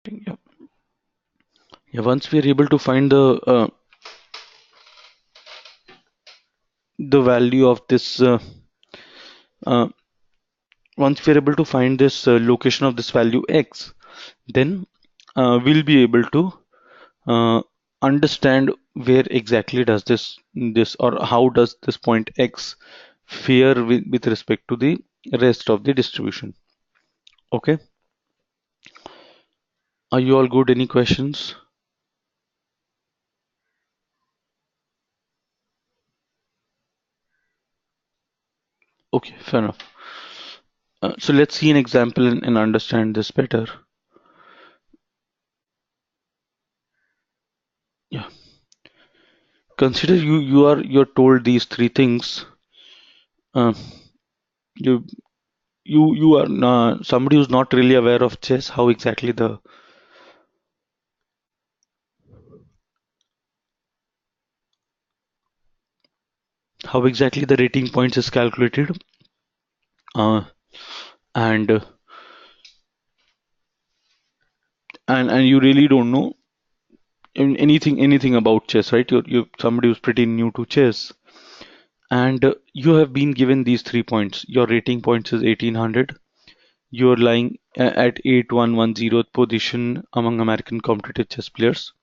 Yeah. Yeah, once we are able to find the value of this, uh, once we are able to find this location of this value x, then we'll be able to uh, understand where exactly does this or how does this point x fare with respect to the rest of the distribution. Okay, are you all good? Any questions? Okay, fair enough. So let's see an example and understand this better. Yeah, consider you're told these three things. Uh, you you are somebody who's not really aware of chess. How exactly the rating points is calculated, uh, and and you really don't know anything about chess, right? You're somebody who's pretty new to chess, and you have been given these 3 points. Your rating points is 1800. You're lying at 8110th position among American competitive chess players,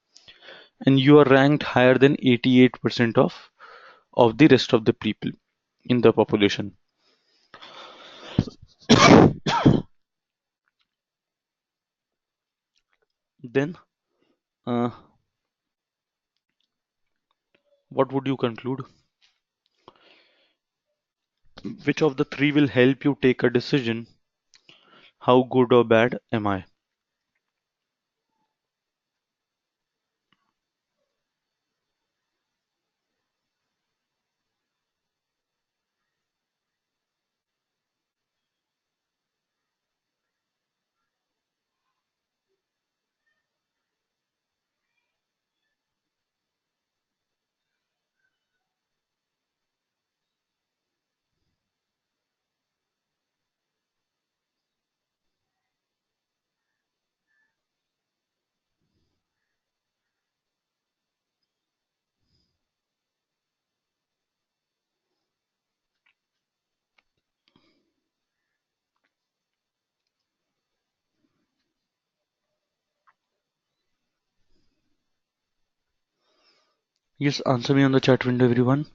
and you are ranked higher than 88% of the rest of the people in the population. Then, uh, what would you conclude? Which of the three will help you take a decision? How good or bad am I? Yes, answer me on the chat window, everyone.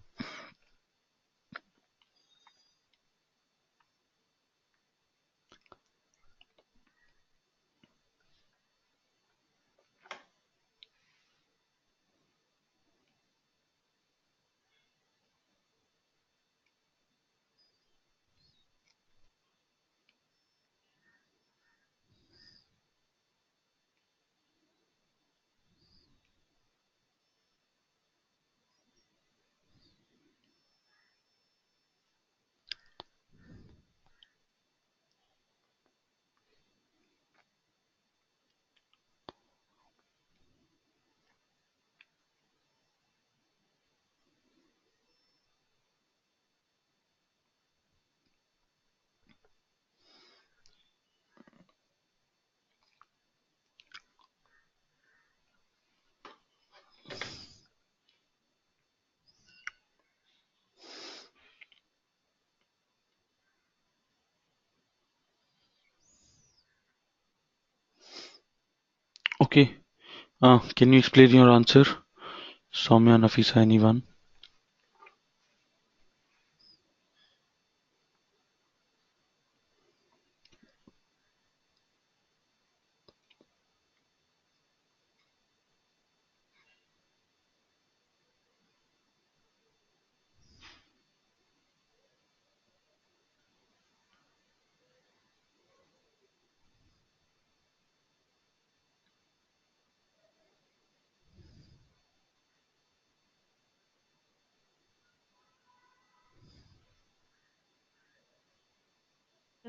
Okay, can you explain your answer? Soumya, Nafisa, anyone?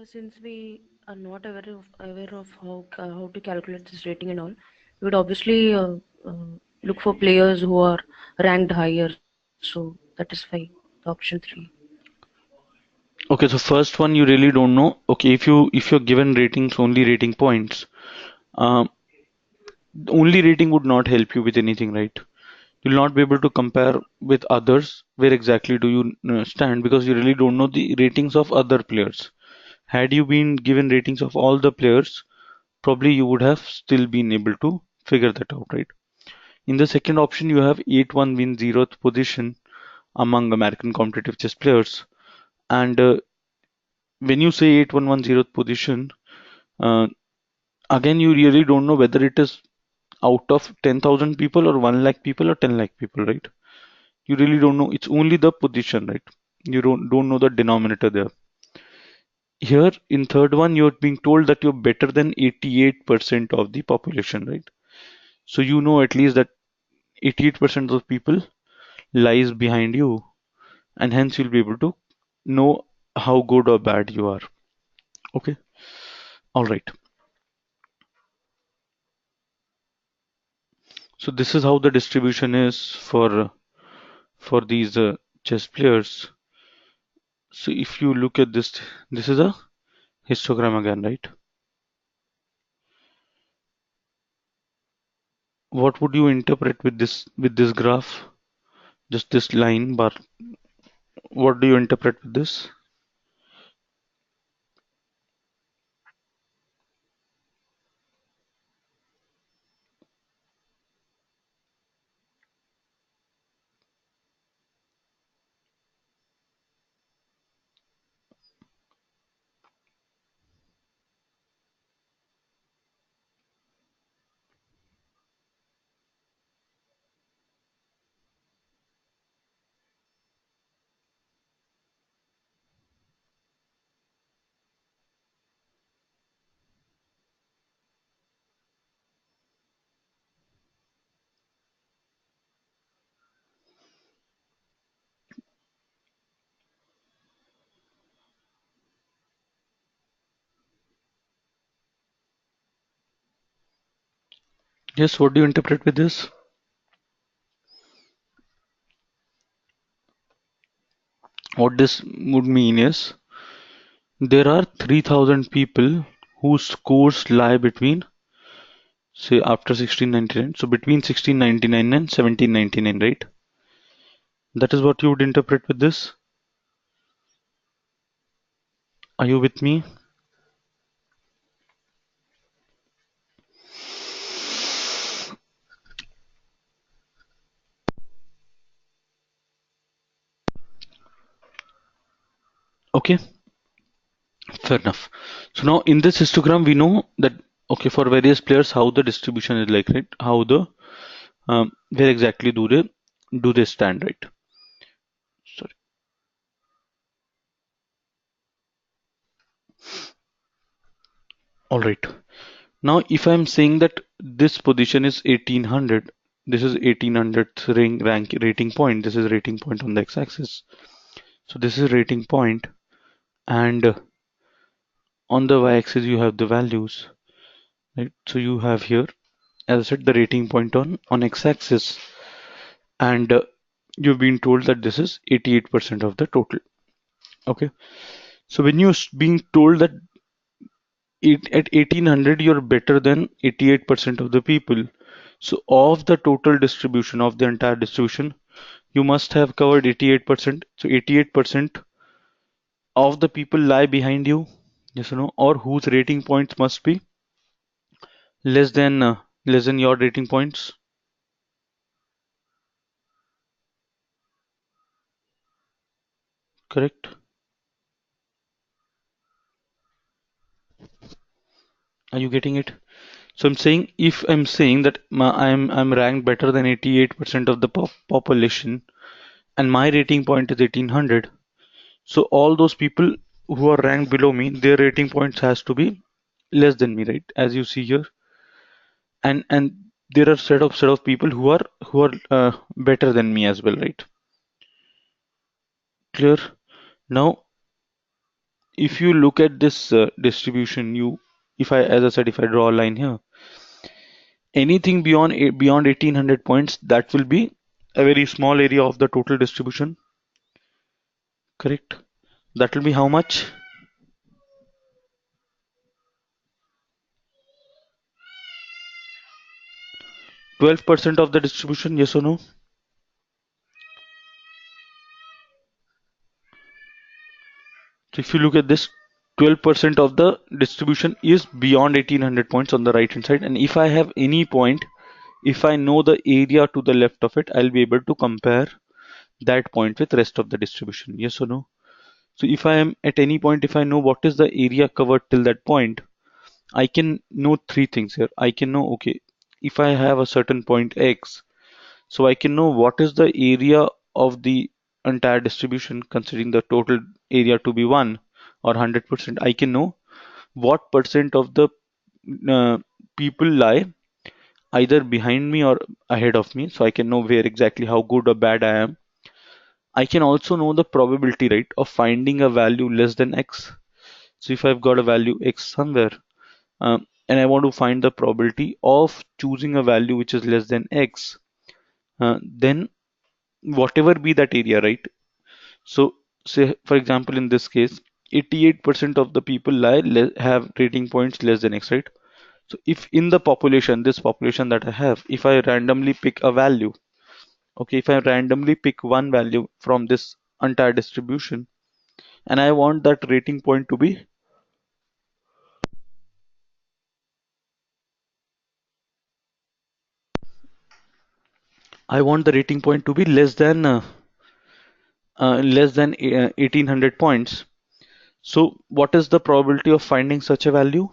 Since we are not aware of how to calculate this rating and all, we would obviously look for players who are ranked higher. So that is why the option three. Okay, so first one you really don't know. Okay, if you're given ratings only rating points, um, only rating would not help you with anything, right? You'll not be able to compare with others where exactly do you stand, because you really don't know the ratings of other players. Had you been given ratings of all the players, probably you would have still been able to figure that out, right? In the second option, you have 8-1 win 0th position among American competitive chess players. And when you say 8-1 0th position, uh, again, you really don't know whether it is out of 10,000 people or 1 lakh people or 10 lakh people, right? You really don't know. It's only the position, right? You don't know the denominator there. Here in third one, you're being told that you're better than 88% of the population, right? So you know at least that 88% of people lies behind you, and hence you'll be able to know how good or bad you are. Okay, all right. So this is how the distribution is for these chess players. So if you look at this, this is a histogram again, right? What would you interpret with this graph? Just this line bar. What do you interpret with this? Yes, what do you interpret with this? What this would mean is there are 3,000 people whose scores lie between, say, after 1699, so between 1699 and 1799, right? That is what you would interpret with this. Are you with me? Okay, fair enough. So now in this histogram, we know that, okay, for various players, how the distribution is like, right? How the, where exactly do they stand, right? Sorry. All right. Now, if I'm saying that this position is 1800, this is 1800th rank rating point, this is rating point on the x-axis. So this is rating point, and on the y-axis you have the values, right? So you have here, as I said, the rating point on x-axis, and you've been told that this is 88% of the total. Okay. So when you're being told that at 1800 you're better than 88% of the people, so of the total distribution of the entire distribution, you must have covered 88%. So 88% of the people lie behind you, yes or no, or whose rating points must be less than uh, less than your rating points. Correct? Are you getting it? So I'm saying, if I'm saying that I'm ranked better than 88% of the population, and my rating point is 1800, so all those people who are ranked below me, their rating points has to be less than me, right? As you see here, and there are set of people who are better than me as well, right? Clear? Now, if you look at this distribution, if I, as I said, if I draw a line here, anything beyond 1800 points, that will be a very small area of the total distribution. Correct? That will be how much? 12% of the distribution, yes or no? So if you look at this, 12% of the distribution is beyond 1800 points on the right hand side. And if I have any point, if I know the area to the left of it, I'll be able to compare that point with rest of the distribution. Yes or no? So if I am at any point, if I know what is the area covered till that point, I can know three things here. I can know, okay, if I have a certain point X, so I can know what is the area of the entire distribution considering the total area to be 1 or 100%. I can know what percent of the uh, people lie either behind me or ahead of me, so I can know where exactly how good or bad I am. I can also know the probability rate of finding a value less than X. So if I've got a value X somewhere, and I want to find the probability of choosing a value which is less than X, then whatever be that area, right? So, say for example, in this case, 88% of the people have rating points less than X, right? So, if in the population, this population that I have, if I randomly pick a value, okay, if I randomly pick one value from this entire distribution, and I want that rating point to be, I want the rating point to be less than 1800 points. So, what is the probability of finding such a value?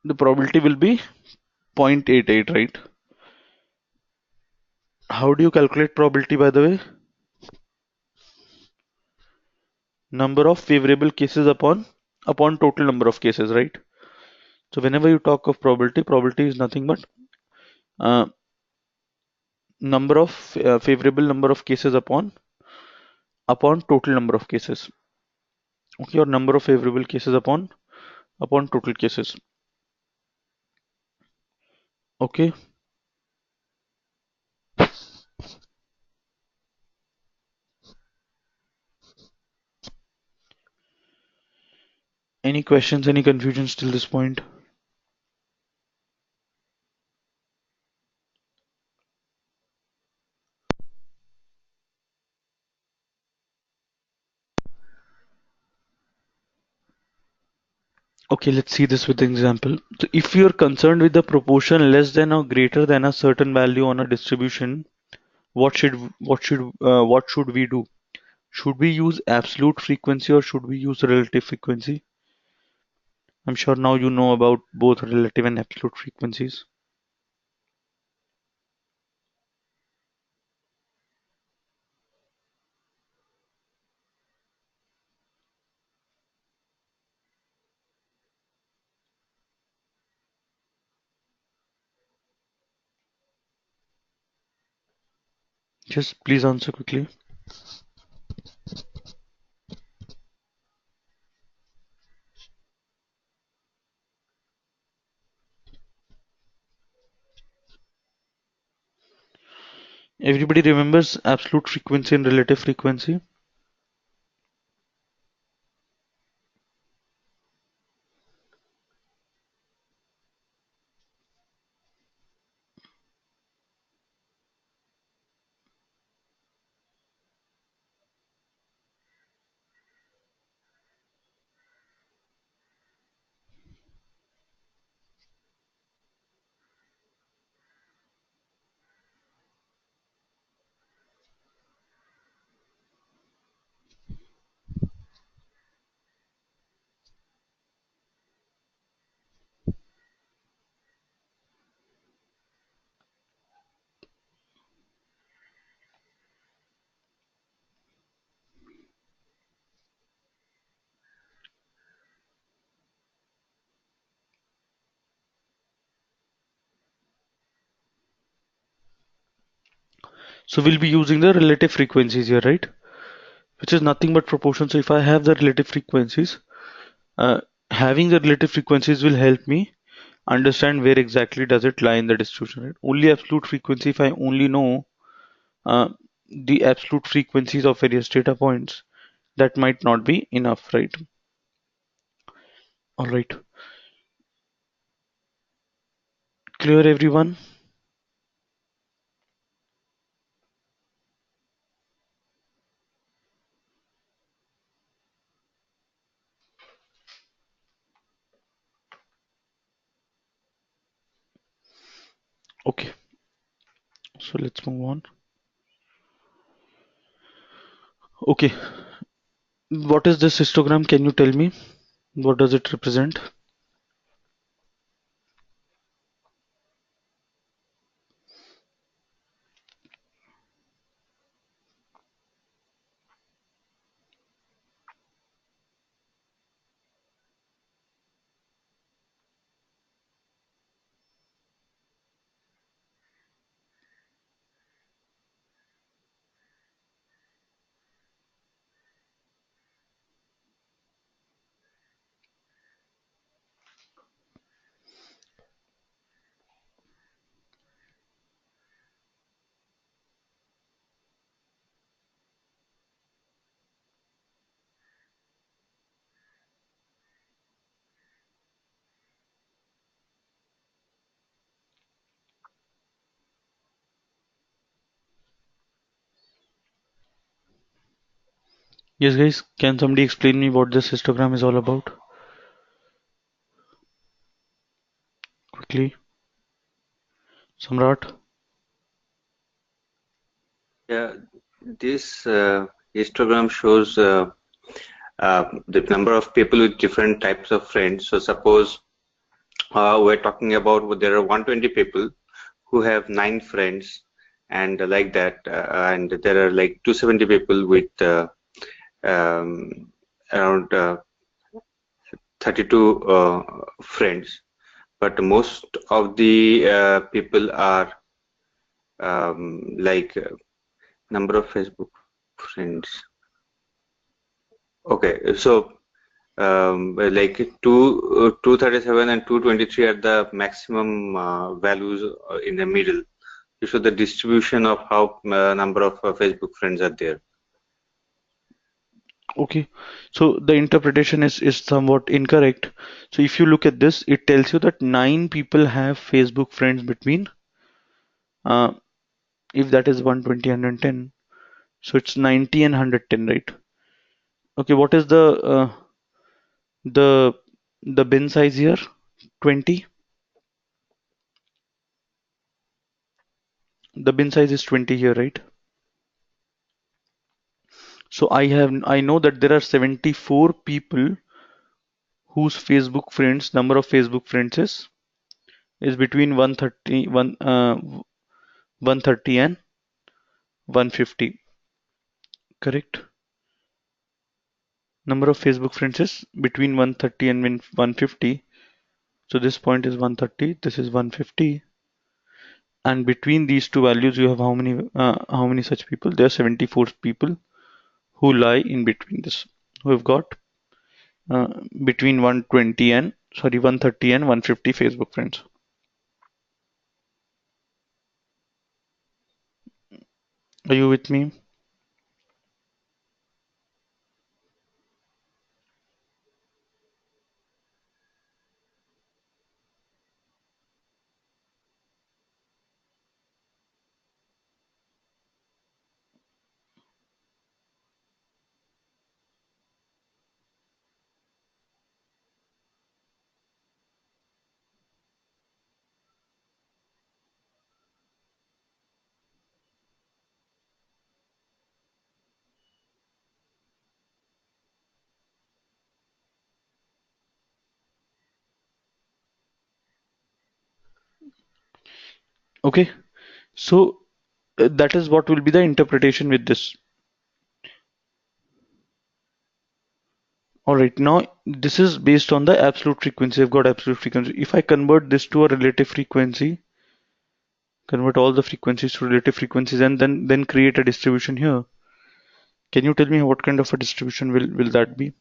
The probability will be 0.88, right? How do you calculate probability, by the way? Number of favorable cases upon total number of cases, right? So whenever you talk of probability, probability is nothing but uh, number of favorable number of cases upon total number of cases. Okay, or number of favorable cases upon total cases. Okay. Any questions? Any confusions till this point? Okay, let's see this with an example. So if you're concerned with the proportion less than or greater than a certain value on a distribution, what should we do? Should we use absolute frequency or should we use relative frequency? I'm sure now you know about both relative and absolute frequencies. Just please answer quickly. Everybody remembers absolute frequency and relative frequency? So we'll be using the relative frequencies here, right? Which is nothing but proportion. So if I have the relative frequencies, uh, having the relative frequencies will help me understand where exactly does it lie in the distribution, right? Only absolute frequency, if I only know uh, the absolute frequencies of various data points, that might not be enough, right? All right. clear, everyone? Okay, so let's move on. Okay, what is this histogram? Can you tell me? What does it represent? Yes, guys, can somebody explain me what this histogram is all about? Quickly. Samrat? Yeah, this histogram shows the number of people with different types of friends. So suppose we're talking about there are 120 people who have 9 friends, and like that, and there are like 270 people with around 32 friends. But most of the people are like number of Facebook friends. Okay, so like 237 and 223 are the maximum values in the middle. To show the distribution of how number of Facebook friends are there. Okay, so the interpretation is somewhat incorrect. So if you look at this, it tells you that 9 people have Facebook friends between, uh, if that is 120 and 110, so it's 90 and 110, right? Okay, what is the the bin size here? 20. The bin size is 20 here, right? So I know that there are 74 people whose Facebook friends, number of Facebook friends is between 130 and 150. Correct? Number of Facebook friends is between 130 and 150. So this point is 130, this is 150, and between these two values you have how many such people? There are 74 people who lie in between this, who have got uh, between 120 and, sorry, 130 and 150 Facebook friends. Are you with me? Okay, so that is what will be the interpretation with this. All right, now this is based on the absolute frequency. I've got absolute frequency. If I convert this to a relative frequency, convert all the frequencies to relative frequencies, and then create a distribution here. Can you tell me what kind of a distribution will that be?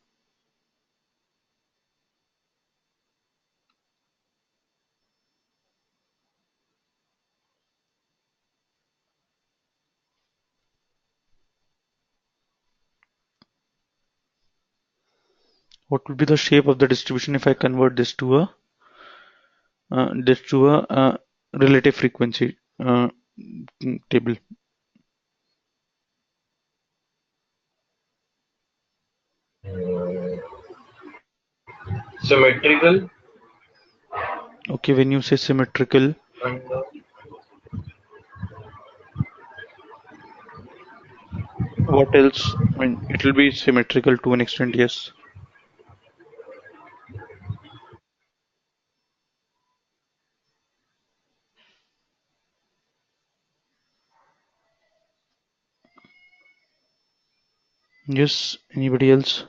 What will be the shape of the distribution if I convert this to a relative frequency table. Symmetrical Okay, when you say symmetrical, and what else? I mean, it will be symmetrical to an extent, yes. Yes, anybody else?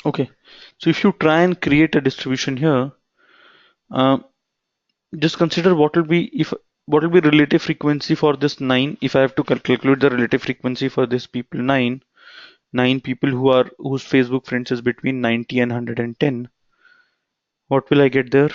Okay, so if you try and create a distribution here, uh, just consider what will be relative frequency for this 9 if I have to calculate the relative frequency for this people 9 people whose Facebook friends is between 90 and 110. What will I get there?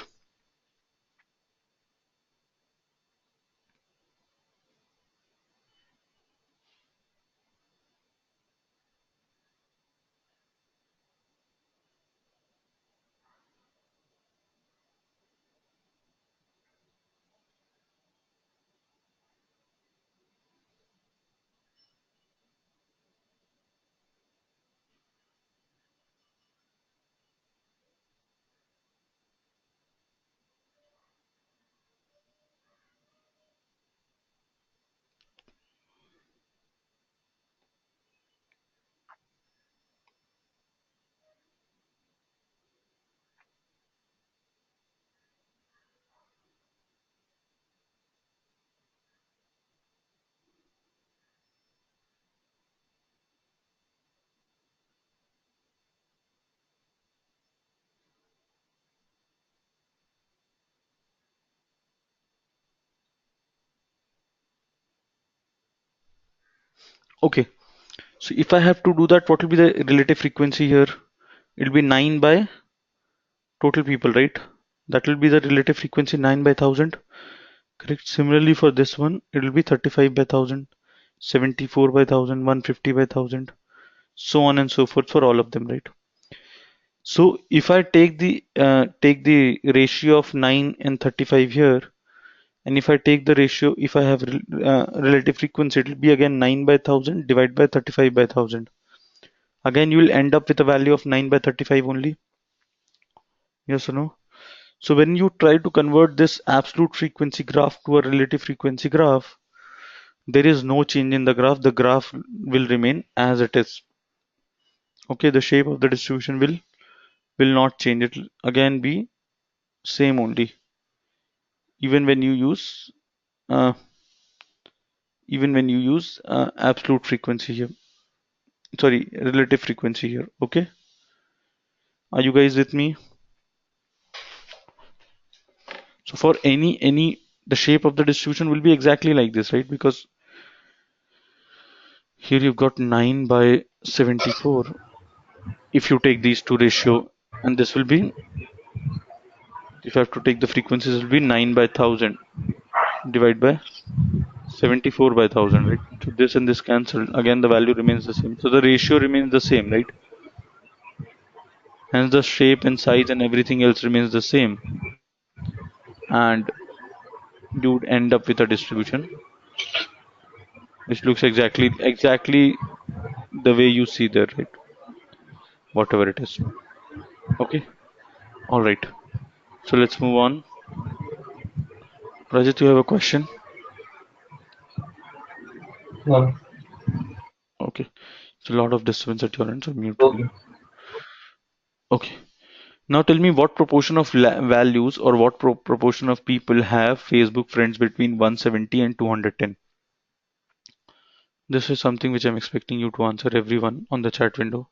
Okay, so if I have to do that, what will be the relative frequency here? It'll be 9 by total people, right? That will be the relative frequency 9 by 1000. Correct. Similarly for this one, it will be 35 by 1000, 74 by 1000, 150 by 1000, so on and so forth for all of them, right? So if I take the ratio of 9 and 35 here, and if I take the ratio, if I have relative frequency, it will be again 9 by 1000 divided by 35 by 1000. Again, you will end up with a value of 9 by 35 only. Yes or no? So when you try to convert this absolute frequency graph to a relative frequency graph, there is no change in the graph. The graph will remain as it is. Okay, the shape of the distribution will not change. It will again be same only. Even when you use uh, absolute frequency here. Sorry, relative frequency here. Okay, are you guys with me? So for any the shape of the distribution will be exactly like this, right? Because here you've got 9 by 74 if you take these two ratio, and this will be, if I have to take the frequencies, it will be 9 by 1000 divided by 74 by 1000, right? So this and this cancel. Again, the value remains the same. So the ratio remains the same, right? Hence the shape and size and everything else remains the same. And you would end up with a distribution which looks exactly the way you see there, right? Whatever it is. Okay. All right. So let's move on. Rajat, you have a question? no. Okay. So a lot of disturbance at your end, so mute Okay. you. Okay. Now tell me what proportion of values or what proportion of people have Facebook friends between 170 and 210? This is something which I'm expecting you to answer, everyone on the chat window.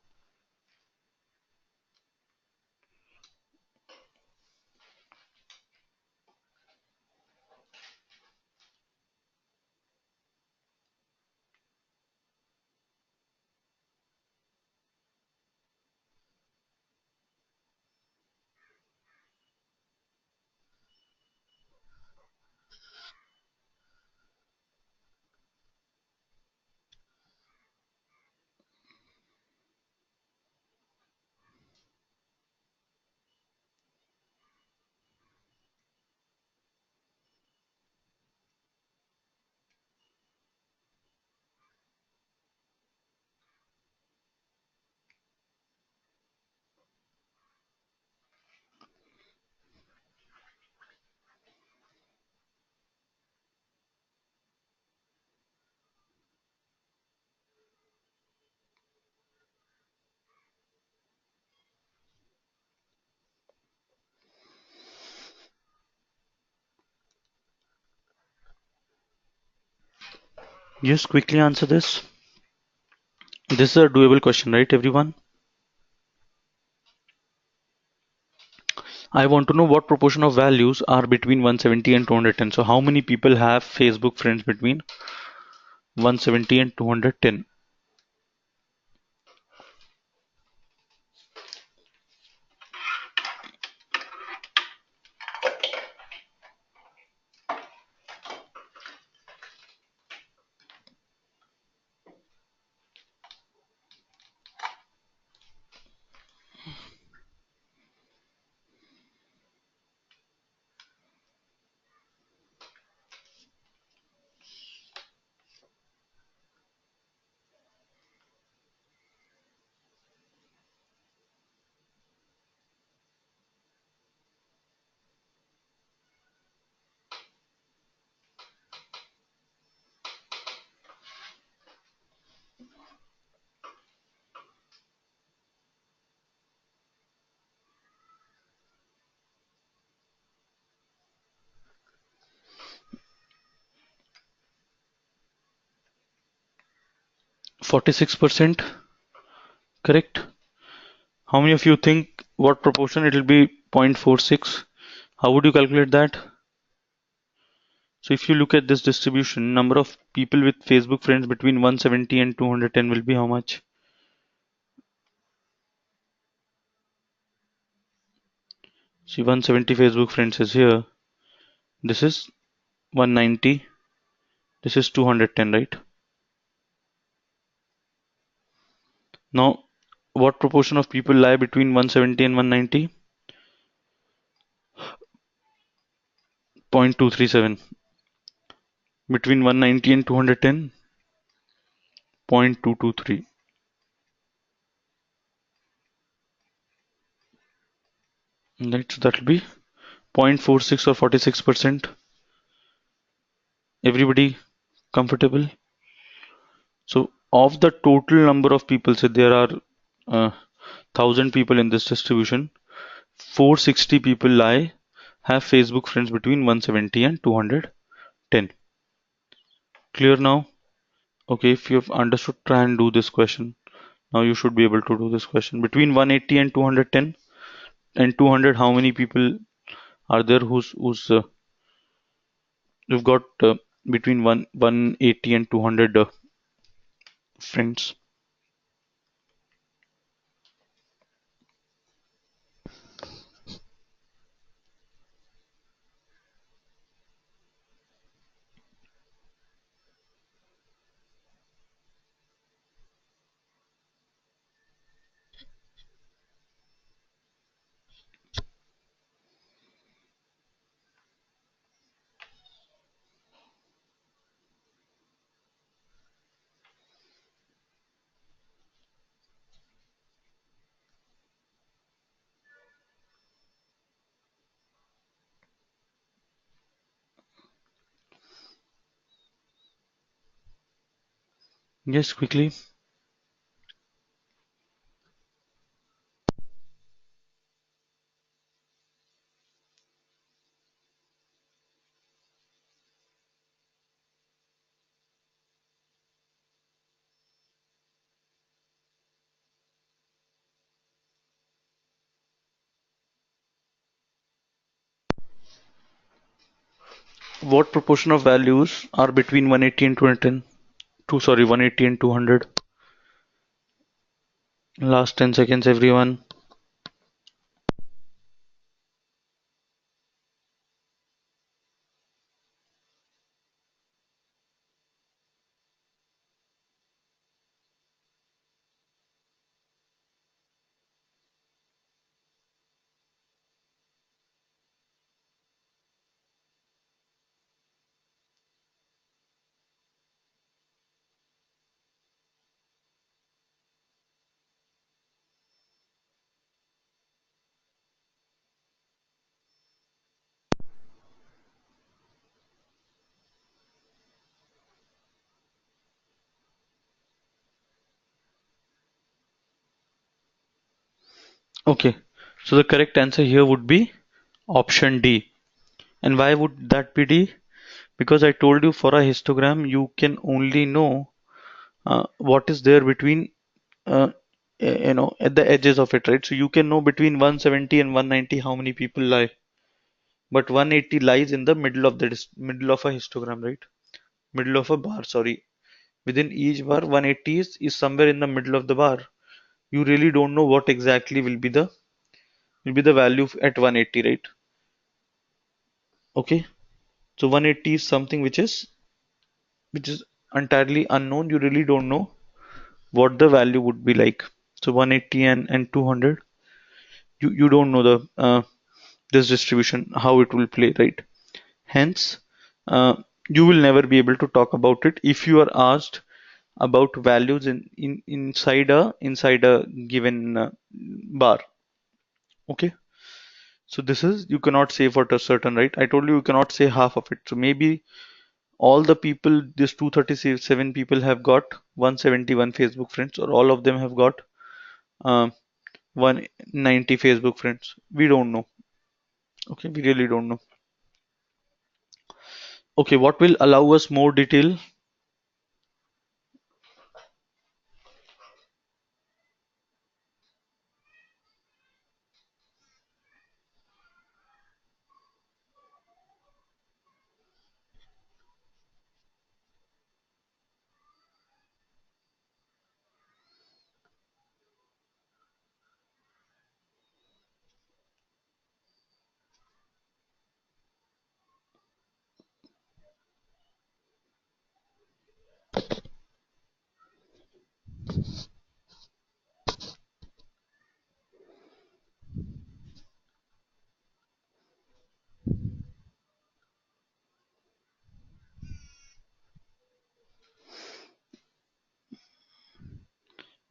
Just quickly answer this. This is a doable question, right, everyone? I want to know what proportion of values are between 170 and 210. So how many people have Facebook friends between 170 and 210? 46%, correct? How many of you think what proportion it will be 0.46? How would you calculate that? So if you look at this distribution, number of people with Facebook friends between 170 and 210 will be how much? See, 170 Facebook friends is here. This is 190. This is 210, right? Now, what proportion of people lie between 170 and 190? 0.237. Between 190 and 210? 0.223. Right, so that will be 0.46 or 46%. Everybody comfortable? So, of the total number of people, say there are 1,000 people in this distribution, 460 people lie have Facebook friends between 170 and 210. Clear now? Okay, if you've understood, try and do this question. Now you should be able to do this question. Between 180 and 210 and 200, how many people are there who's you've got between 180 and 200 friends? Yes, quickly. What proportion of values are between 180 and 210? 180 and 200. Last 10 seconds, everyone. Okay, so the correct answer here would be option D. And why would that be D? Because I told you for a histogram, you can only know what is there between, uh, at the edges of it, right? So you can know between 170 and 190 how many people lie, but 180 lies in the middle of the middle of a histogram, right? Middle of a bar, sorry. Within each bar, 180 is somewhere in the middle of the bar. You really don't know what exactly will be the value at 180, right? Okay, so 180 is something which is entirely unknown. You really don't know what the value would be like. So 180 and 200, you don't know the this distribution how it will play, right? Hence, uh, you will never be able to talk about it if you are asked about values inside a given bar. Okay, so this is, you cannot say for certain, right? I told you you cannot say half of it. So maybe all the people, this 237 people have got 171 Facebook friends, or all of them have got um, 190 Facebook friends. We don't know. Okay, we really don't know. Okay, what will allow us more detail?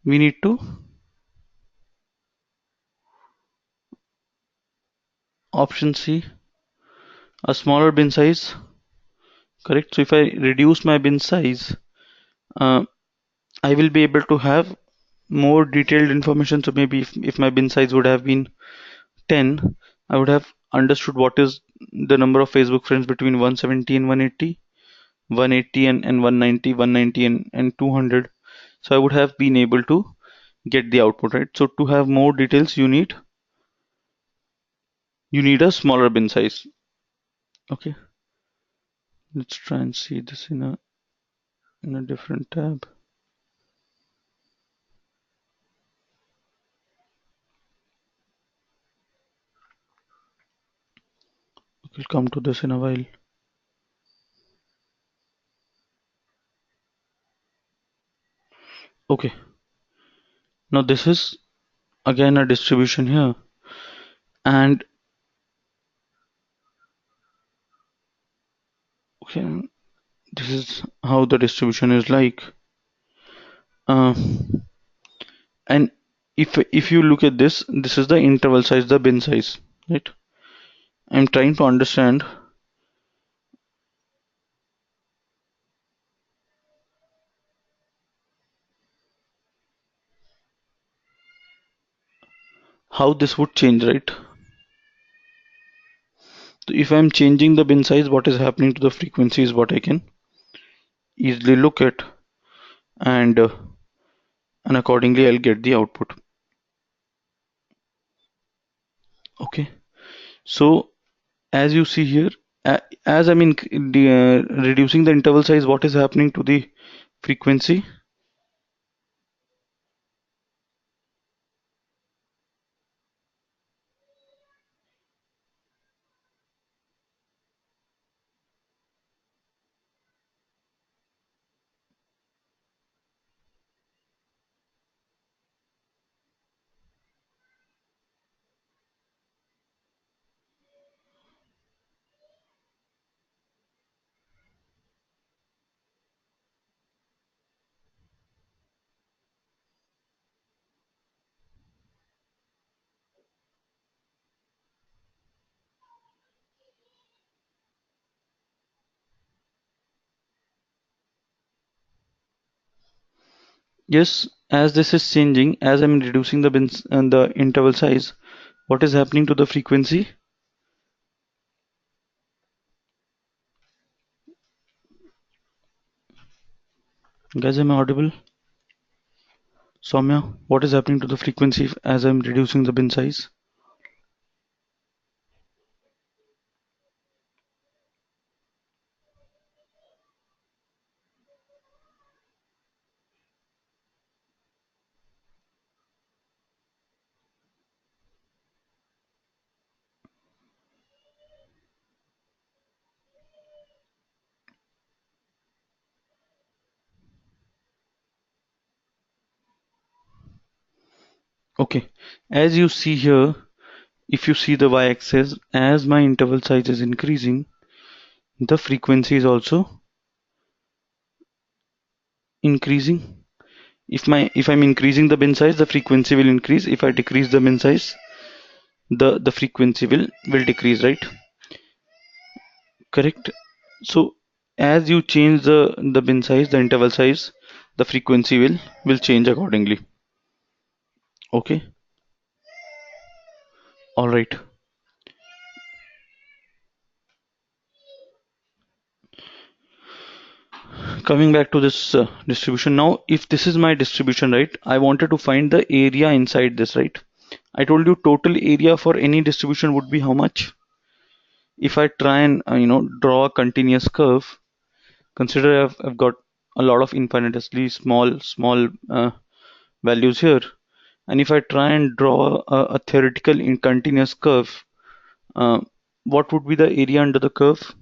We need to option C, a smaller bin size. Correct. So if I reduce my bin size, uh, I will be able to have more detailed information. So maybe if my bin size would have been 10, I would have understood what is the number of Facebook friends between 170 and 180, 180 and 190, 190 and 200. So I would have been able to get the output, right? So to have more details, you need a smaller bin size. Okay, let's try and see this in a different tab. We'll come to this in a while. Okay, now this is again a distribution here, and okay, this is how the distribution is like. Uh, and if you look at this, this is the interval size, the bin size, right? I'm trying to understand how this would change, right? So if I'm changing the bin size, what is happening to the frequency is what I can easily look at, and accordingly I'll get the output. Okay, so as you see here, as I'm reducing the interval size, what is happening to the frequency? Yes, as this is changing, as I'm reducing the bins and the interval size, what is happening to the frequency? Guys, am I audible? Soumya, what is happening to the frequency as I'm reducing the bin size? Okay, as you see here, if you see the y-axis, as my interval size is increasing, the frequency is also increasing. If I'm increasing the bin size, the frequency will increase. If I decrease the bin size, the frequency will decrease, right? Correct. So as you change the bin size, the interval size, the frequency will change accordingly. Okay. All right. Coming back to this distribution now, if this is my distribution, right, I wanted to find the area inside this, right? I told you total area for any distribution would be how much? If I try and draw a continuous curve, consider I've got a lot of infinitesimally small values here, and if I try and draw a theoretical in continuous curve, uh, what would be the area under the curve?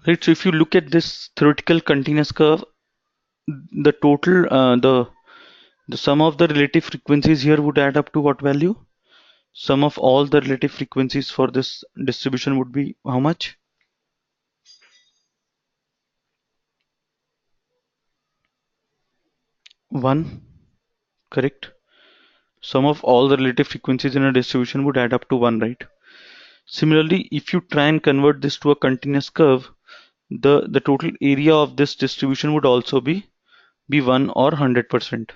Right. So if you look at this theoretical continuous curve, the total the sum of the relative frequencies here would add up to what value? Sum of all the relative frequencies for this distribution would be how much? 1, correct? Sum of all the relative frequencies in a distribution would add up to 1, right? Similarly, if you try and convert this to a continuous curve, the total area of this distribution would also be 1 or 100%.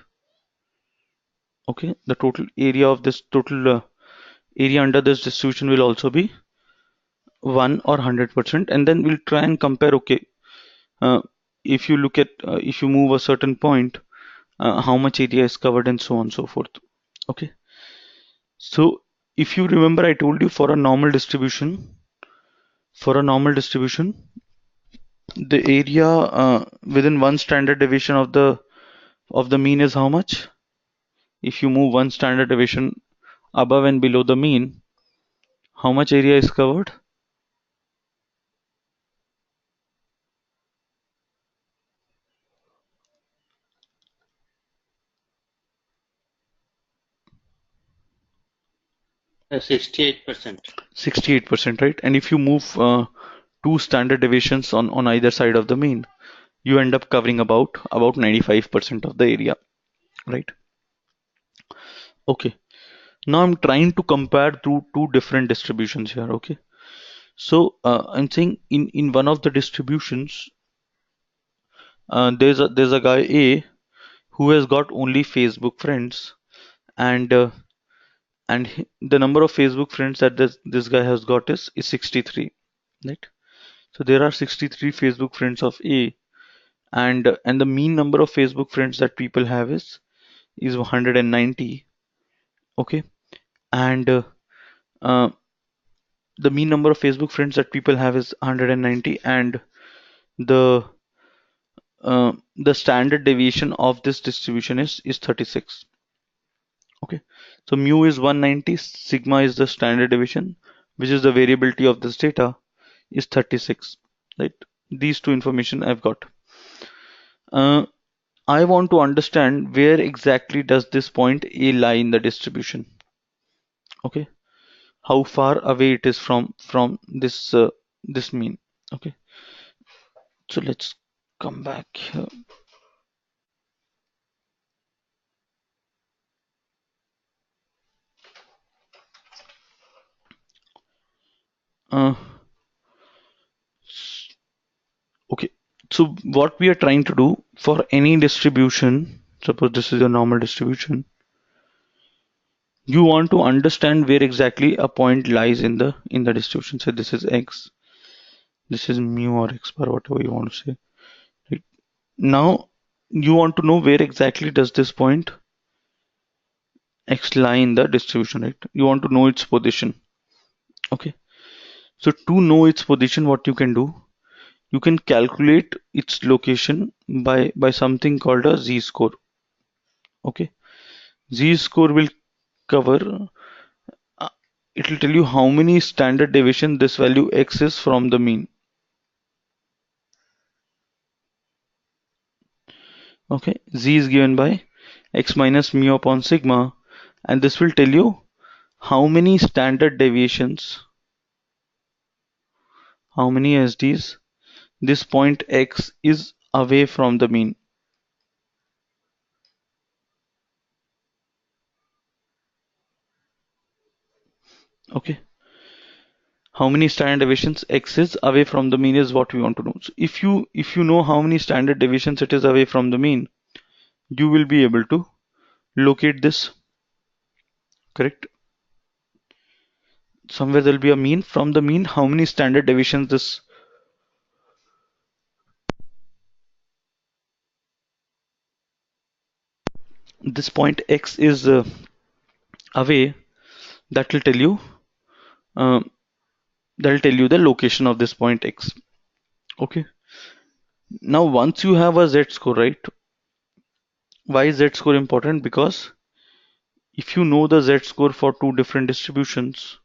Okay, the total area of this total area under this distribution will also be 1 or 100%, and then we'll try and compare. Okay, uh, if you look at if you move a certain point, how much area is covered and so on and so forth. Okay, so if you remember, I told you for a normal distribution, the area within one standard deviation of the mean is how much? If you move one standard deviation above and below the mean, how much area is covered? 68%. 68%, right? And if you move two standard deviations on either side of the mean, you end up covering about 95% of the area, right? Okay. Now I'm trying to compare two different distributions here. Okay. So I'm saying in one of the distributions, There's a guy A who has got only Facebook friends, and the number of Facebook friends that this guy has got is 63, right? So there are 63 Facebook friends of A, and the mean number of Facebook friends that people have is 190. Okay, and uh, the mean number of Facebook friends that people have is 190, and the the standard deviation of this distribution is 36. Okay, so mu is 190, sigma is the standard deviation, which is the variability of this data, is 36. Right? These two information I've got. Uh, I want to understand where exactly does this point A lie in the distribution. Okay, how far away it is from this mean. Okay, so let's come back here. Uh, okay, so what we are trying to do for any distribution, suppose this is a normal distribution, you want to understand where exactly a point lies in the distribution. So this is x, this is mu or x bar, whatever you want to say. Right? Now you want to know where exactly does this point x lie in the distribution, right? You want to know its position. Okay. So to know its position, what you can do, you can calculate its location by something called a z-score. Okay. Z-score will cover, uh, it will tell you how many standard deviation this value x is from the mean. Okay, z is given by x minus mu upon sigma, and this will tell you how many standard deviations, how many SDs this point x is away from the mean. Okay, how many standard deviations x is away from the mean is what we want to know. So if you know how many standard deviations it is away from the mean, you will be able to locate this, correct? Somewhere there'll be a mean. From the mean, how many standard deviations this point x is away, that will tell you, uh, the location of this point x. Okay, now once you have a z-score, right? Why is z-score important? Because if you know the z-score for two different distributions,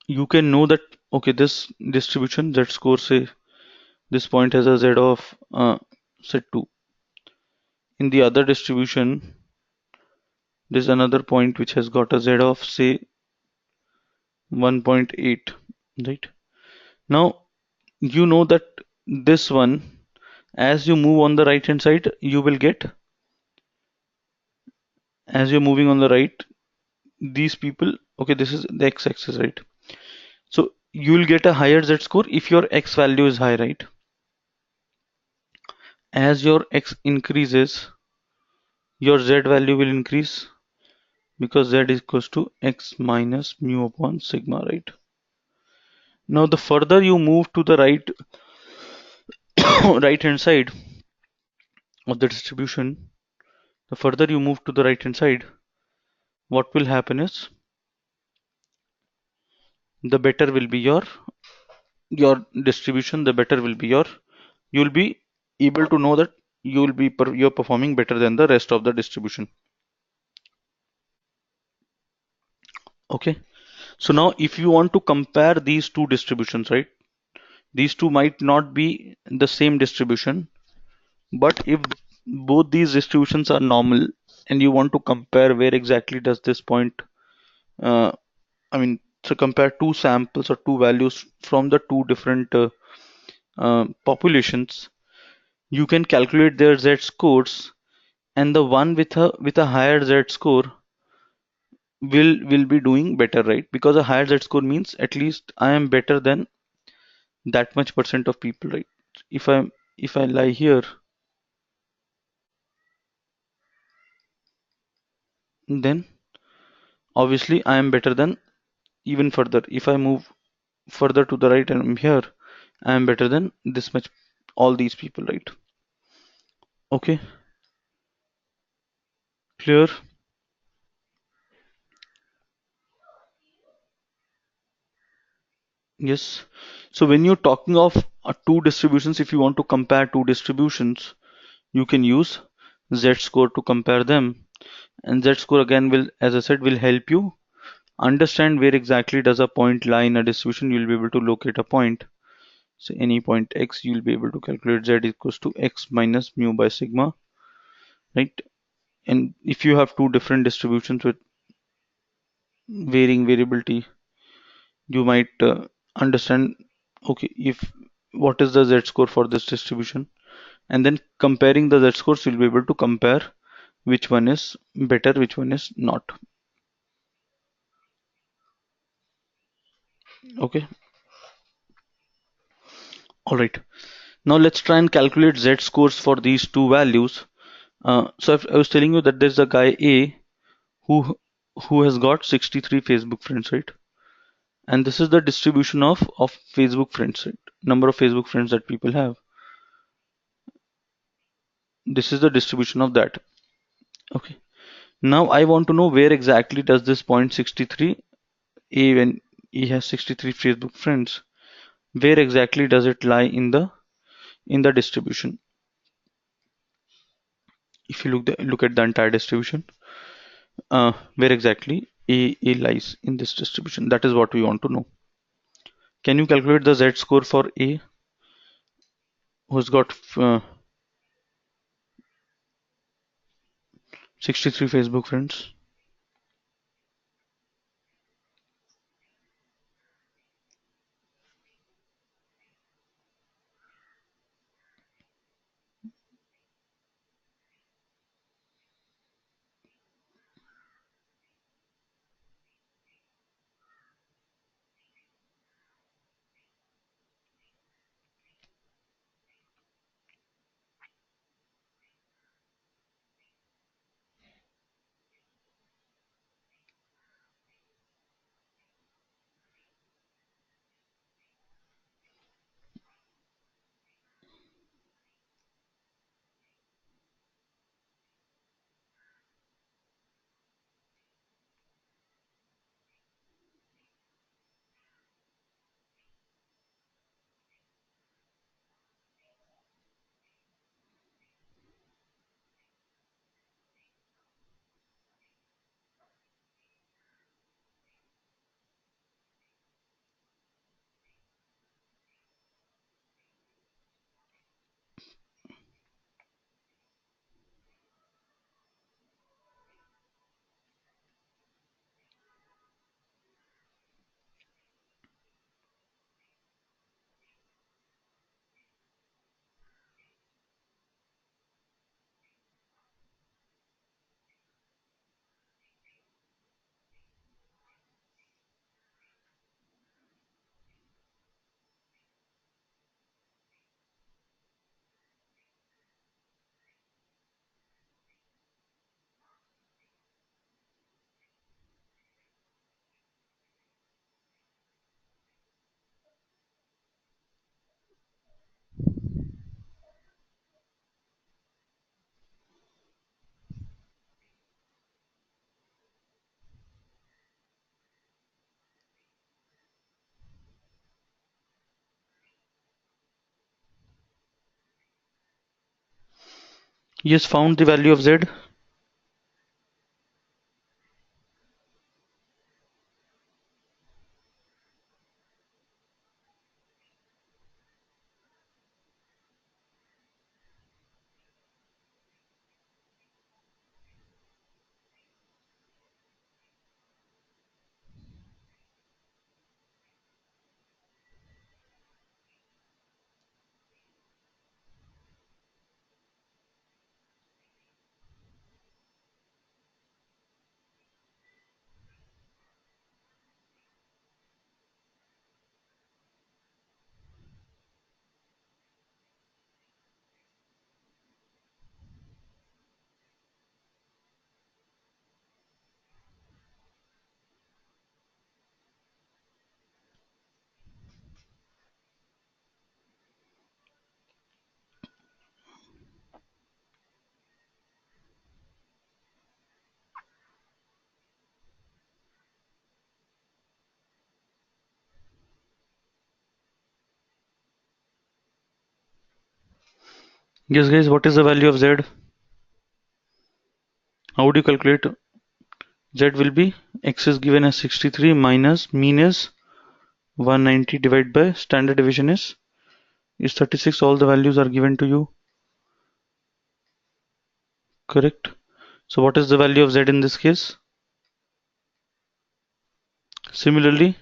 you can know that, okay, this distribution z-score, say this point has a z of say 2. In the other distribution, there's another point which has got a z of say 1.8, right? Now you know that this one, as you move on the right hand side, you will get, as you're moving on the right, these people, okay, this is the x-axis, right? So you will get a higher z-score if your x value is high, right? As your x increases, your z value will increase, because z is equals to x minus mu upon sigma, right? Now the further you move to the right right hand side of the distribution, the further you move to the right hand side, what will happen is the better will be your distribution, the better will be your, you'll be able to know that you're performing better than the rest of the distribution. Okay, so now if you want to compare these two distributions, right, these two might not be the same distribution, but if both these distributions are normal and you want to compare where exactly does this point, uh, I mean, so compare two samples or two values from the two different populations, you can calculate their z scores, and the one with a higher z score will be doing better, right? Because a higher z score means at least I am better than that much percent of people, right? if I lie here, then obviously I am better than even further. If I move further to the right and I'm here, I am better than this much, all these people, right? Okay, clear? Yes. So when you're talking of two distributions, if you want to compare two distributions, you can use z-score to compare them. And z-score again will, as I said, will help you understand where exactly does a point lie in a distribution. You'll be able to locate a point. So any point x, you'll be able to calculate z equals to x minus mu by sigma, right? And if you have two different distributions with varying variability, you might understand, okay, if what is the z-score for this distribution, and then comparing the z-scores, you'll be able to compare which one is better, which one is not. Okay, all right. Now let's try and calculate z-scores for these two values. So if I was telling you that there's a guy A who who has got 63 Facebook friends, right? And this is the distribution of Facebook friends, right? Number of Facebook friends that people have. This is the distribution of that. Okay. Now I want to know where exactly does this point 63 A, when he has 63 Facebook friends, where exactly does it lie in the distribution? If you look at the entire distribution, where exactly A lies in this distribution? That is what we want to know. Can you calculate the Z score for A, who's got 63 Facebook friends? Yes, found the value of Z. Yes, guys, what is the value of Z? How would you calculate? Z will be X is given as 63 minus mean is 190 divided by standard deviation is 36. All the values are given to you, correct? So what is the value of Z in this case? Similarly,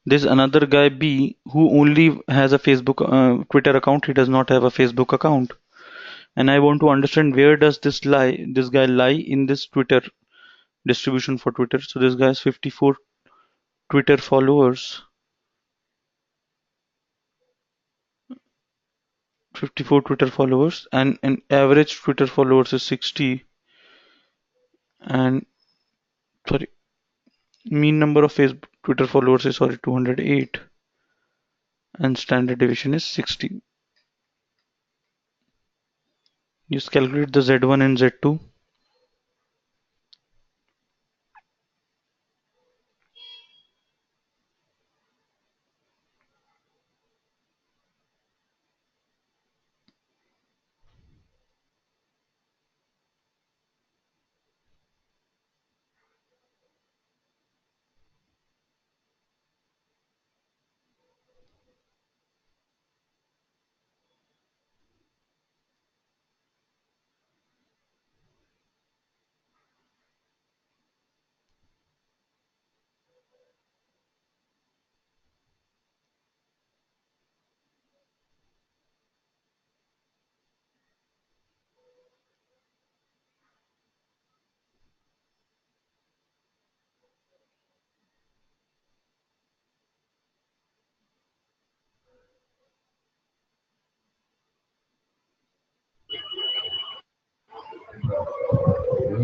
there's another guy B who only has a Facebook, Twitter account. He does not have a Facebook account. And I want to understand where does this guy lie in this Twitter distribution for Twitter. So this guy has 54 Twitter followers, 54 Twitter followers, and an average Twitter followers is 60, and sorry, mean number of Facebook Twitter followers is 208, and standard deviation is 60. Just calculate the Z1 and Z2.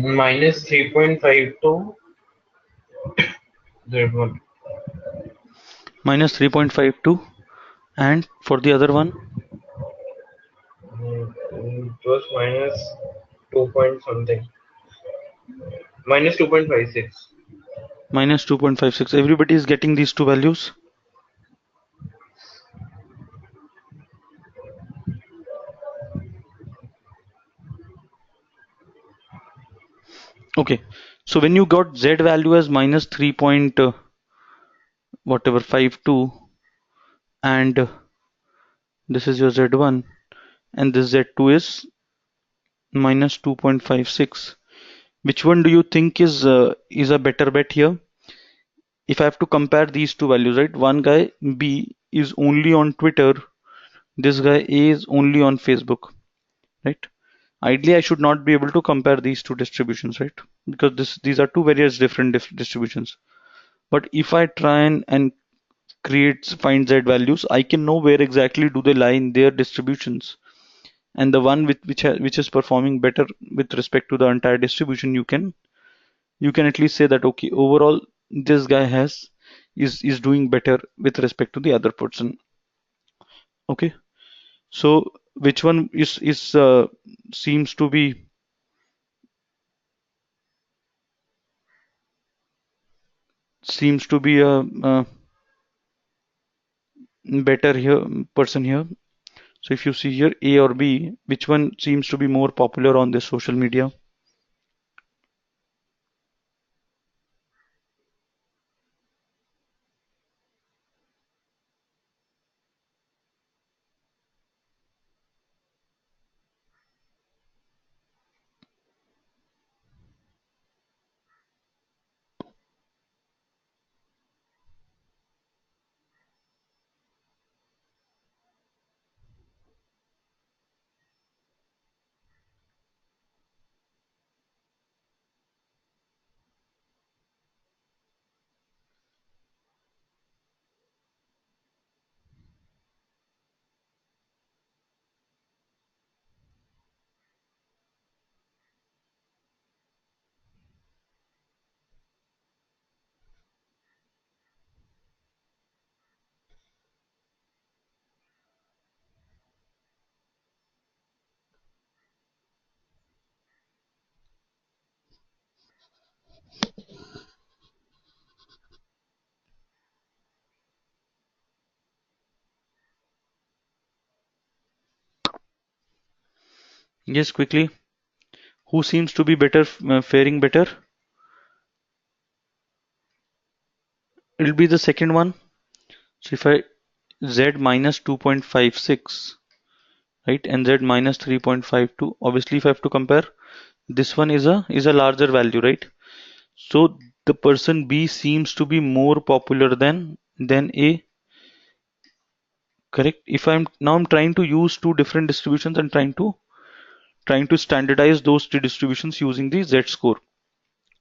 Minus 3.52 Z1. Minus 3.52, and for the other one, It was minus 2 point something. Minus 2.56. minus 2.56. Everybody is getting these two values. Okay. So when you got Z value as minus 3 point whatever 52, and this is your Z1, and this Z2 is minus 2.56. Which one do you think is a better bet here? If I have to compare these two values, right? One guy B is only on Twitter, this guy A is only on Facebook, right? Ideally, I should not be able to compare these two distributions, right? Because these are two various different distributions. But if I try and create find Z values, I can know where exactly do they lie in their distributions. And the one which is performing better with respect to the entire distribution, you can at least say that okay, overall this guy is doing better with respect to the other person. Okay, so which one is seems to be a better here person here? So if you see here A or B, which one seems to be more popular on this social media? Yes, quickly. Who seems to be better, faring better? It'll be the second one. So if I z minus 2.56, right, and z minus 3.52, obviously if I have to compare, this one is a larger value, right? So the person B seems to be more popular than A, correct? If I'm trying to use two different distributions and trying to standardize those two distributions using the z-score.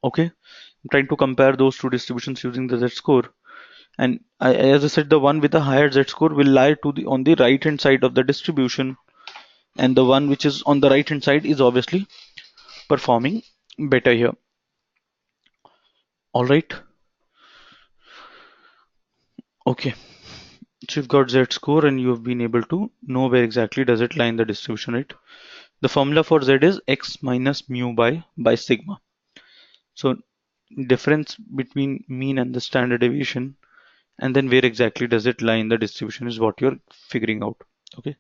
Okay, I'm trying to compare those two distributions using the z-score, and as I said, the one with the higher z-score will lie on the right hand side of the distribution, and the one which is on the right hand side is obviously performing better here. All right. Okay, so you've got z-score and you have been able to know where exactly does it lie in the distribution, right? The formula for z is x minus mu by sigma. So difference between mean and the standard deviation, and then where exactly does it lie in the distribution is what you're figuring out. Okay,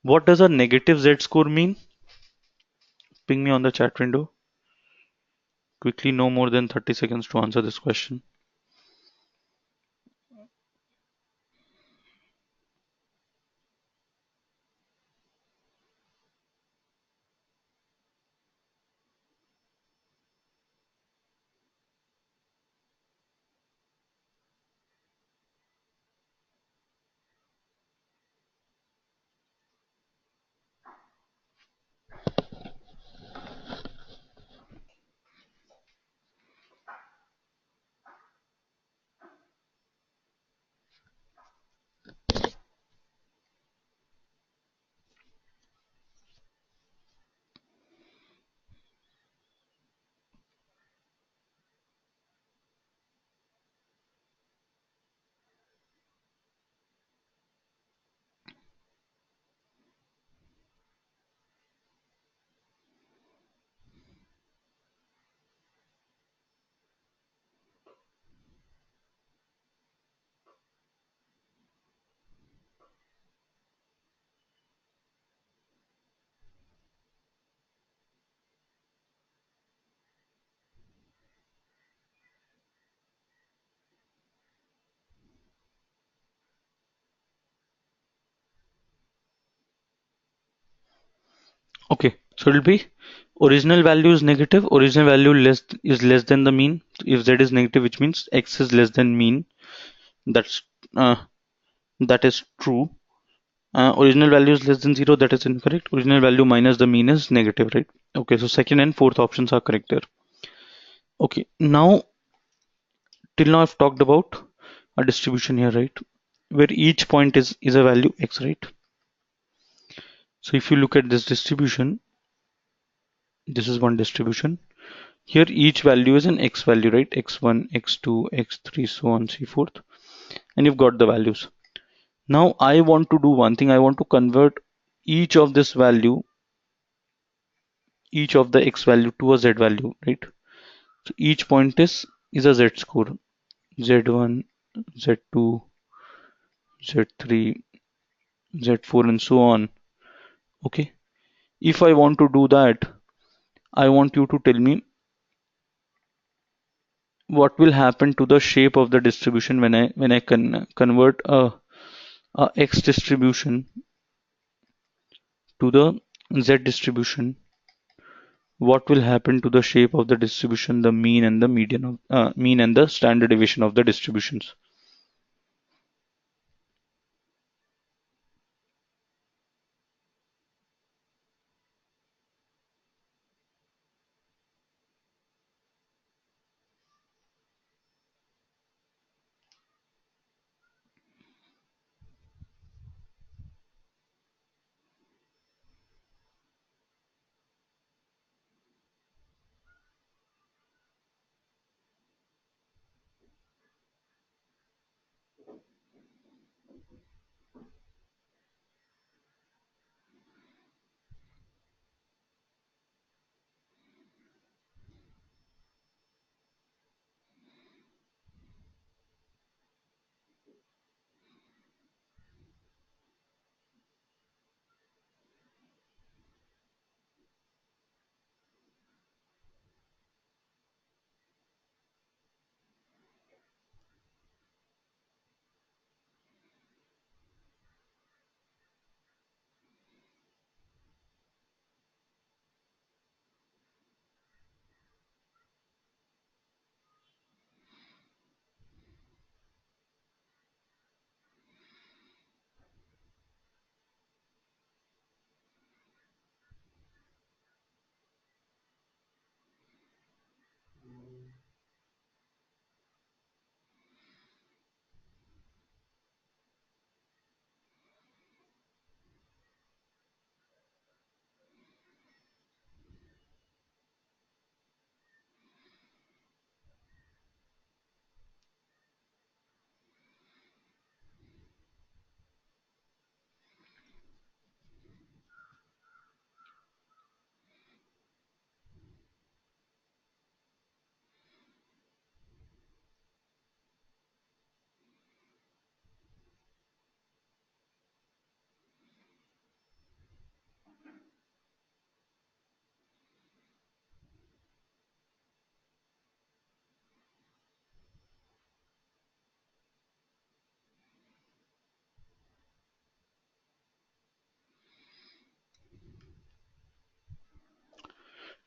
what does a negative z-score mean? Ping me on the chat window quickly. No more than 30 seconds to answer this question. Okay, so it'll be original value is negative, original value less than the mean. If z is negative, which means x is less than mean. That's uh, that is true. Original value is less than 0, that is incorrect. Original value minus the mean is negative, right? Okay, so second and fourth options are correct there. Okay, now till now I've talked about a distribution here, right? Where each point is a value x, right? So if you look at this distribution, this is one distribution. Here each value is an x value, right? x1, x2, x3, so on, so forth. And you've got the values. Now I want to do one thing. I want to convert each of this value, each of the x value to a z value, right? So each point is a z score. Z1, Z2, Z3, Z4, and so on. Okay. If I want to do that, I want you to tell me what will happen to the shape of the distribution when I convert a x distribution to the z distribution. What will happen to the shape of the distribution, the mean and the median of mean and the standard deviation of the distributions?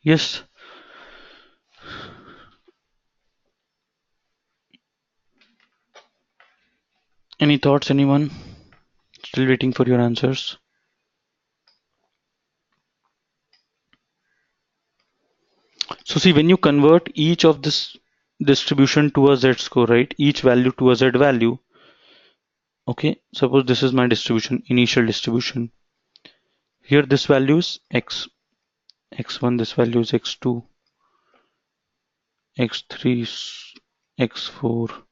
Yes. Any thoughts, anyone? Still waiting for your answers. So see, when you convert each of this distribution to a z-score, right? Each value to a z-value. Okay, suppose this is my distribution, initial distribution. Here this value is x, x1, this value is x2, x3, x4,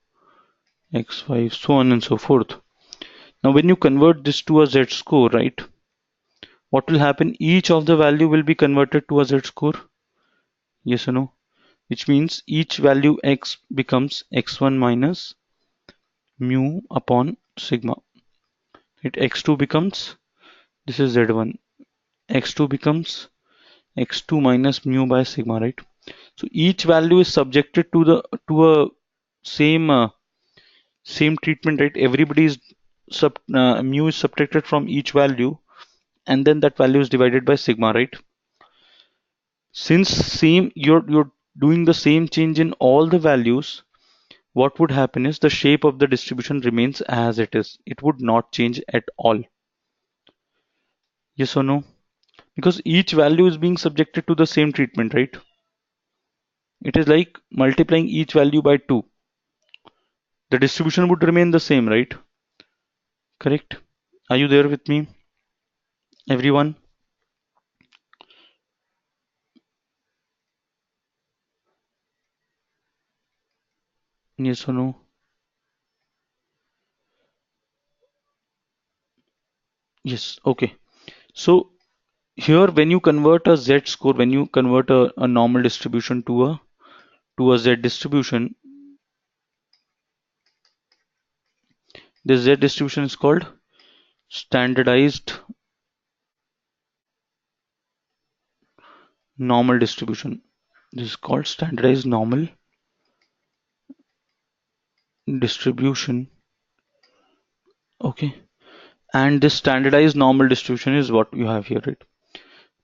x5, so on and so forth. Now when you convert this to a z-score, right? What will happen? Each of the value will be converted to a z-score. Yes or no? Which means each value x becomes x1 minus mu upon sigma. It x2 becomes, this is z1, x2 becomes x2 minus mu by sigma, right? So each value is subjected to the to a same treatment, right? Everybody is mu is subtracted from each value, and then that value is divided by sigma, right? Since same you're doing the same change in all the values, what would happen is the shape of the distribution remains as it is. It would not change at all. Yes or no? Because each value is being subjected to the same treatment, right? It is like multiplying each value by 2. The distribution would remain the same, right? Correct? Are you there with me, everyone? Yes or no? Yes. Okay. So here, when you convert a z-score, when you convert a normal distribution to a z distribution, this z distribution is called standardized normal distribution. This is called standardized normal distribution. Okay. And this standardized normal distribution is what you have here, right?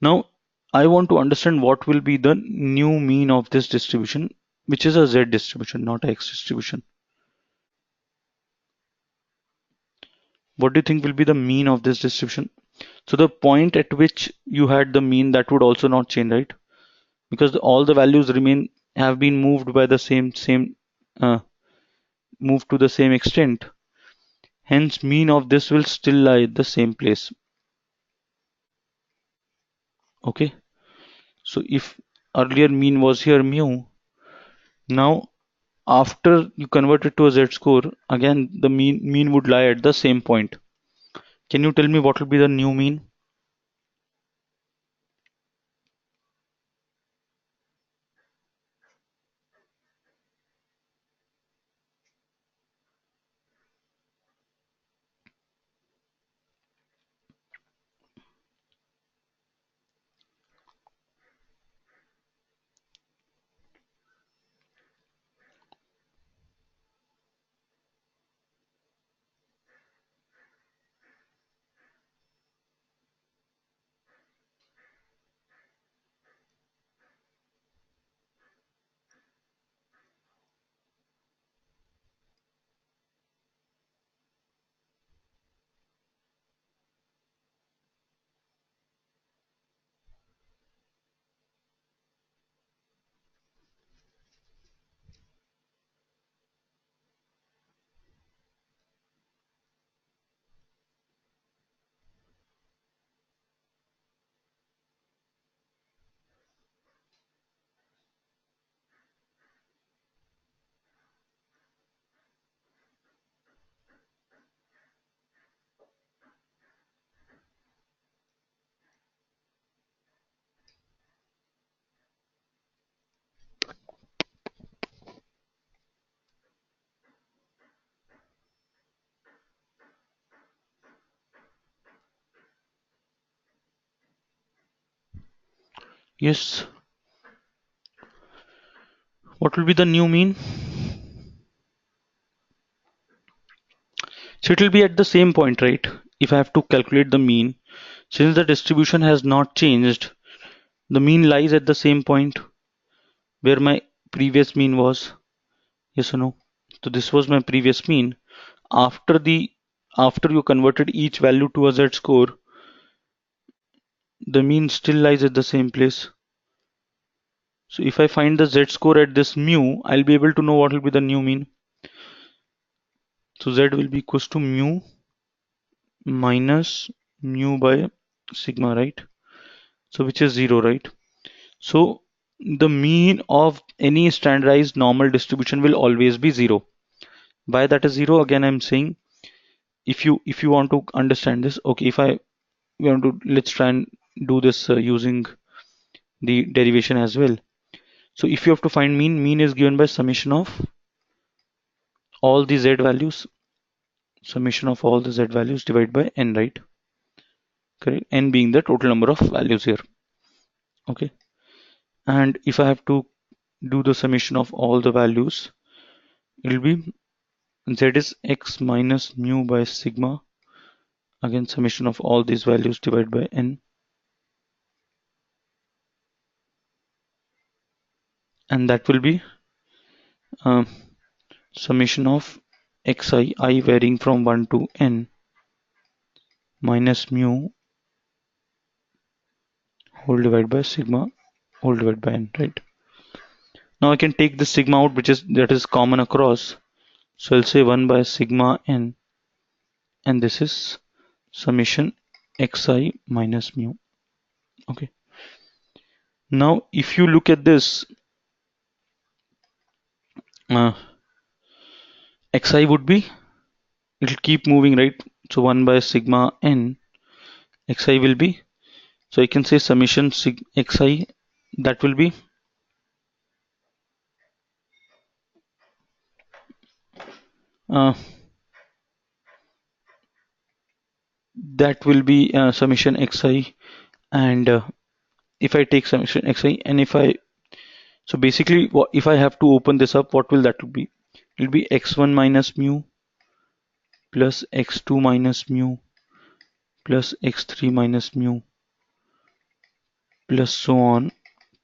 Now, I want to understand what will be the new mean of this distribution, which is a z distribution, not a x distribution. What do you think will be the mean of this distribution? So the point at which you had the mean, that would also not change, right? Because all the values remain, have been moved by the same uh, moved to the same extent. Hence, mean of this will still lie at the same place. Okay. So if earlier mean was here mu, now after you convert it to a z-score, again the mean would lie at the same point. Can you tell me what will be the new mean? Yes. What will be the new mean? So it will be at the same point, right? If I have to calculate the mean, since the distribution has not changed, The mean lies at the same point where my previous mean was. Yes or no? So this was my previous mean. After the after you converted each value to a z-score, the mean still lies at the same place. So if I find the z-score at this mu, I'll be able to know what will be the new mean. So z will be equals to mu minus mu by sigma, right? So which is 0, right? So the mean of any standardized normal distribution will always be 0. Why that is 0? Again, I'm saying if you want to understand this, okay, if I we want to let's try and do this using the derivation as well. So if you have to find mean is given by summation of all the z values, summation of all the z values divided by n, right? Correct. N being the total number of values here. Okay. And if I have to do the summation of all the values, it will be z is x minus mu by sigma. Again, summation of all these values divided by n. And that will be um, summation of xi, I varying from 1 to n, minus mu whole divided by sigma whole divided by n, right? Now I can take this sigma out, which is that is common across. So I'll say 1 by sigma n, and this is summation xi minus mu. Okay. Now if you look at this, uh, xi would be, it'll keep moving, right? So 1 by sigma n, xi will be, so I can say summation xi, that will be uh, summation xi, and if I take summation xi, and if I, so basically if I have to open this up, what will that be? It will be x1 minus mu plus x2 minus mu plus x3 minus mu plus so on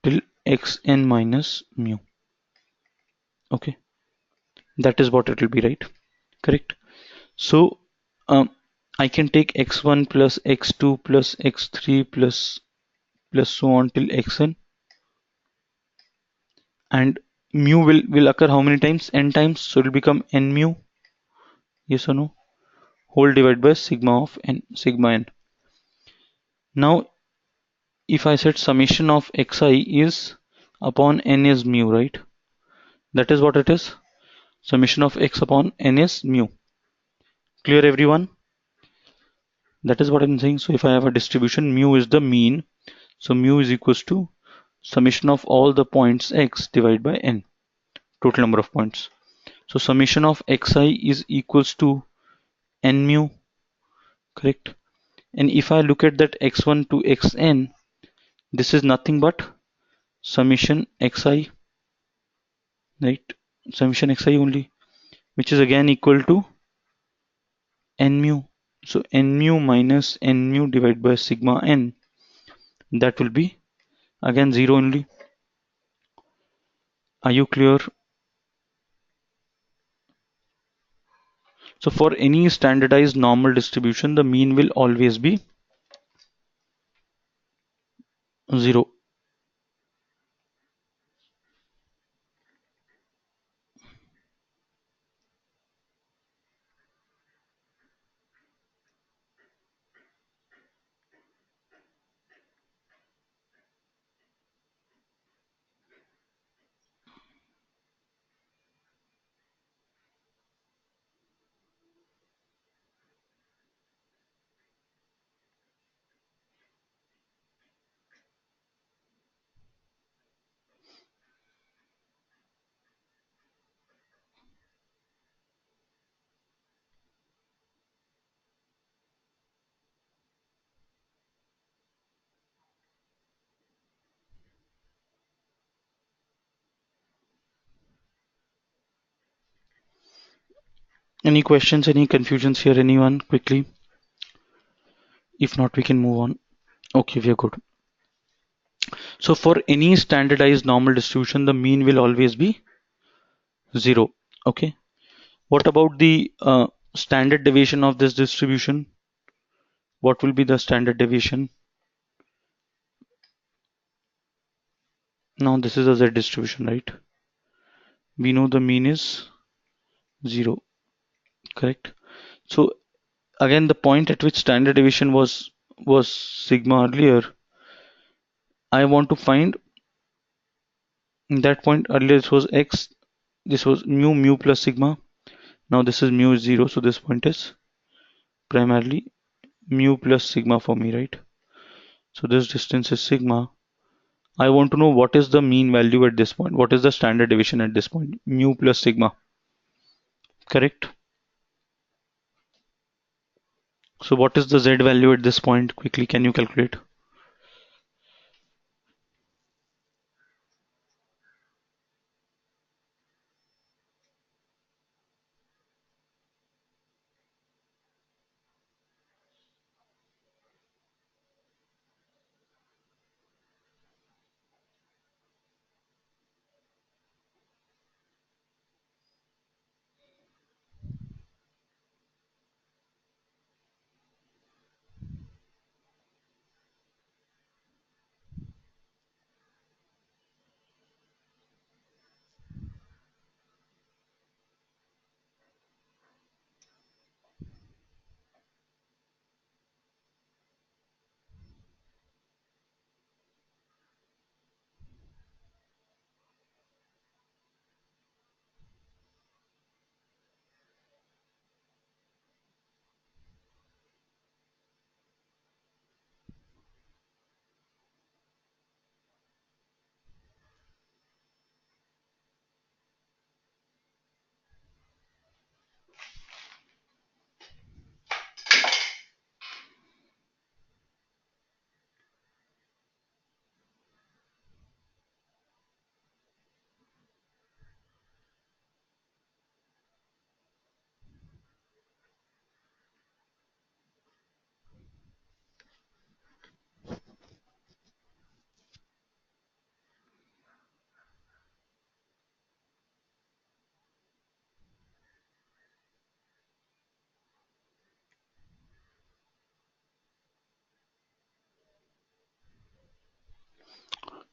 till xn minus mu. Okay, that is what it will be, right? Correct. So I can take x1 plus x2 plus x3 plus so on till xn, and mu will occur how many times? N times. So it will become n mu. Yes or no? Whole divided by sigma of n, sigma n. Now if I said summation of xi is upon n is mu, right? That is what it is. Summation of x upon n is mu. Clear, everyone? That is what I'm saying. So if I have a distribution, mu is the mean. So mu is equals to summation of all the points x divided by n, total number of points. So summation of xi is equals to n mu, correct? And if I look at that x1 to xn, this is nothing but summation xi, right? Summation xi only, which is again equal to n mu. So n mu minus n mu divided by sigma n, that will be again 0 only. Are you clear? So for any standardized normal distribution, the mean will always be 0. Any questions, any confusions here, anyone? Quickly. If not, we can move on. Okay, we are good. So for any standardized normal distribution, the mean will always be 0. Okay. What about the standard deviation of this distribution? What will be the standard deviation? Now this is a Z distribution, right? We know the mean is 0, correct? So again, the point at which standard deviation was sigma earlier, I want to find that point. Earlier this was x, this was mu plus sigma. Now this is mu is 0, so this point is primarily mu plus sigma for me, right? So this distance is sigma. I want to know what is the mean value at this point. What is the standard deviation at this point? Mu plus sigma, correct? So what is the Z value at this point? Quickly, can you calculate?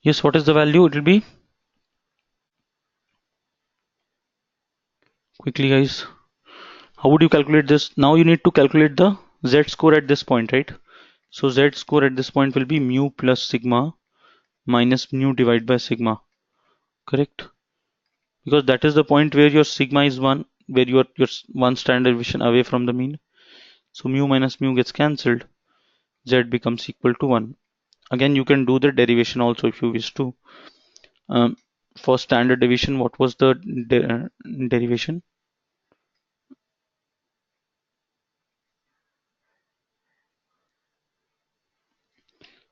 Yes, what is the value? It will be, quickly guys, how would you calculate this? Now you need to calculate the Z score at this point, right? So Z score at this point will be mu plus sigma minus mu divided by sigma, correct? Because that is the point where your sigma is 1, where you're one standard deviation away from the mean. So mu minus mu gets cancelled. Z becomes equal to 1. Again, you can do the derivation also if you wish to. Um, for standard deviation, what was the derivation?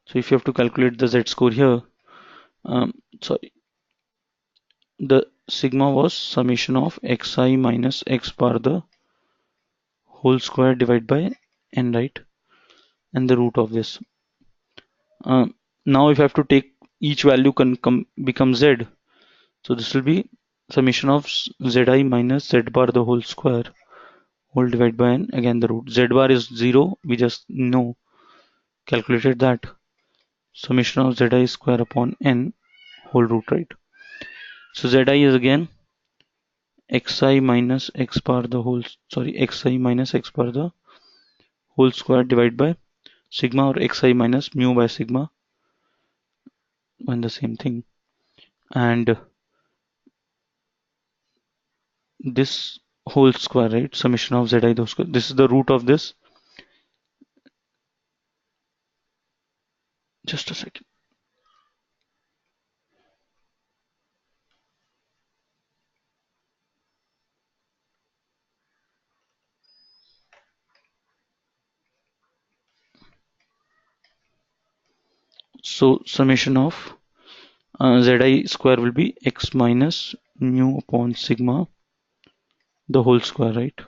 So if you have to calculate the Z score here, sorry, the sigma was summation of xi minus x bar the whole square divided by n, right? And the root of this. Now if I have to take each value can become z, so this will be summation of zi minus z bar the whole square whole divided by n, again the root. Z bar is 0, we just know, calculated that. Summation of zi square upon n whole root, right? So zi is again xi minus x bar the whole, sorry, xi minus x bar the whole square divided by sigma, or xi minus mu by sigma, when the same thing. And this whole square, right? Summation of zi the square. This is the root of this. Just a second. So summation of zi square will be x minus mu upon sigma the whole square, right?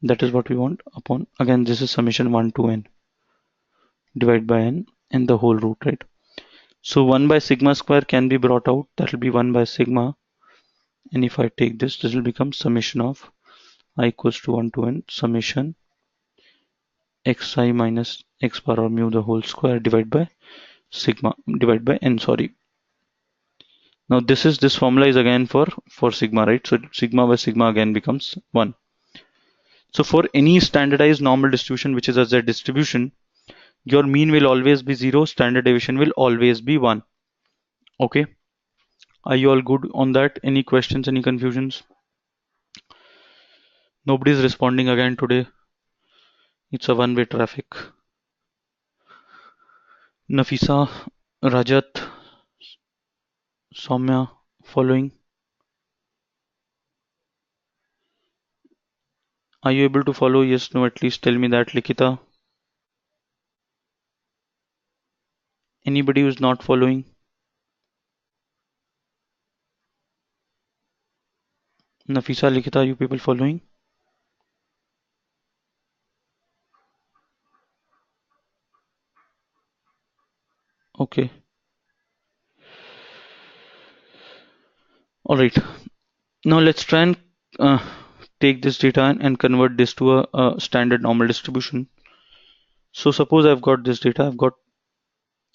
That is what we want upon, again this is summation 1 to n divided by n and the whole root, right? So 1 by sigma square can be brought out. That will be 1 by sigma. And if I take this, this will become summation of I equals to 1 to n summation xi minus x bar or mu the whole square divided by sigma divided by n, sorry. Now this formula is again for sigma, right? So sigma by sigma again becomes 1. So for any standardized normal distribution which is a z distribution, your mean will always be 0, standard deviation will always be 1. Okay, are you all good on that? Any questions, any confusions? Nobody is responding again today. It's a one-way traffic. Nafisa, Rajat, Soumya, following. Are you able to follow? Yes, no, at least tell me that. Likita, anybody who's not following? Nafisa, Likita, you people following? Okay. All right. Now let's try and uh, take this data and convert this to a standard normal distribution. So suppose I've got this data. I've got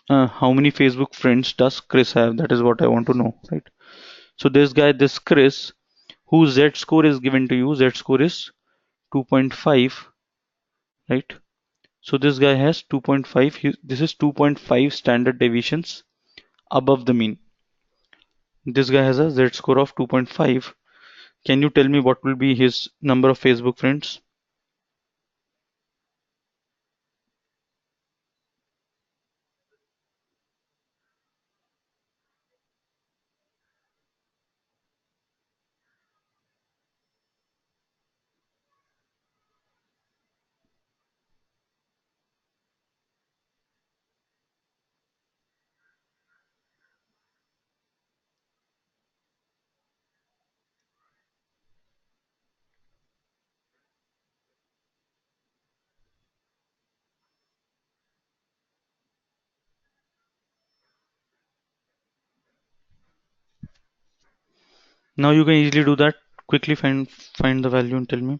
how many Facebook friends does Chris have? That is what I want to know, right? So this guy, this Chris, whose Z score is given to you. Z score is 2.5, right? So this guy has 2.5. This is 2.5 standard deviations above the mean. This guy has a Z score of 2.5. Can you tell me what will be his number of Facebook friends? Now you can easily do that. Quickly find the value and tell me.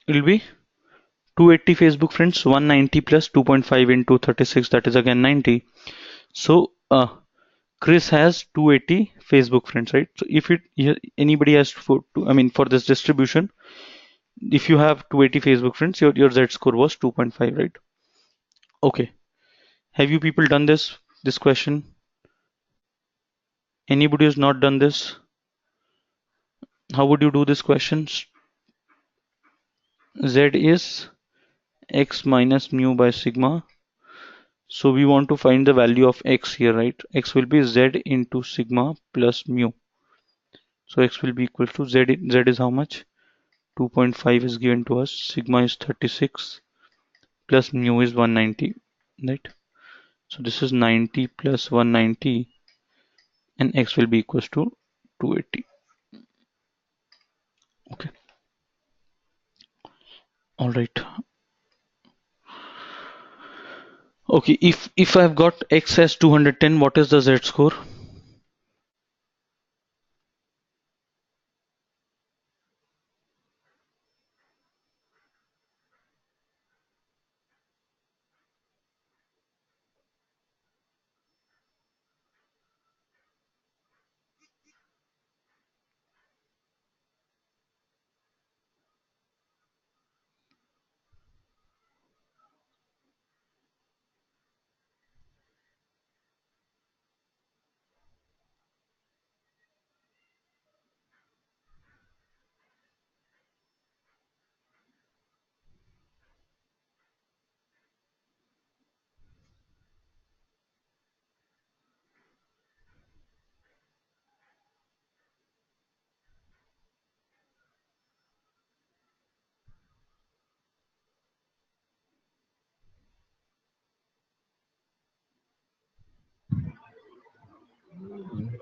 It will be 280 Facebook friends, 190 plus 2.5 into 36, that is again 90. So Chris has 280 Facebook friends, right? So if anybody has I mean for this distribution, if you have 280 Facebook friends, your Z score was 2.5, right? Okay. Have you people done this question? Anybody who's not done this? How would you do this question? Z is x minus mu by sigma. So we want to find the value of x here, right? X will be z into sigma plus mu. So x will be equal to z. Z is how much? 2.5 is given to us. Sigma is 36 plus mu is 190, right? So this is 90 plus 190 and x will be equals to 280. Okay. All right. Okay. If I've got x as 210, what is the z score?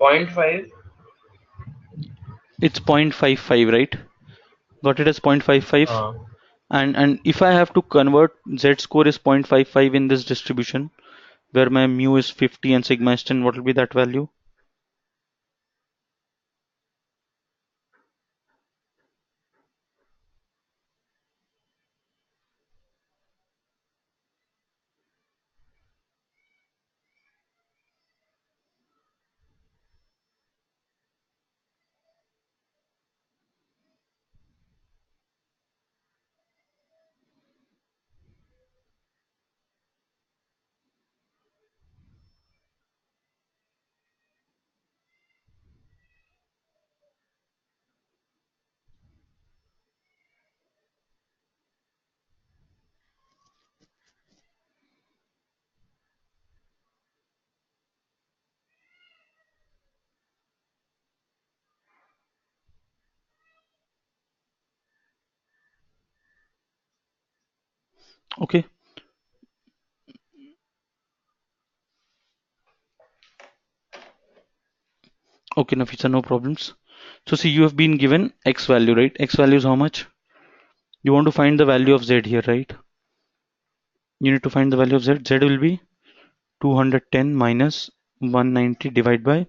0.5. It's 0.55, right? Got it as 0.55. Uh, And if I have to convert Z score is 0.55 in this distribution, where my mu is 50 and sigma is 10, what will be that value? Okay, okay, Nafisa, no problems. So see, you have been given X value, right? X value is how much? You want to find the value of Z here, right? You need to find the value of Z. Z will be 210 minus 190 divided by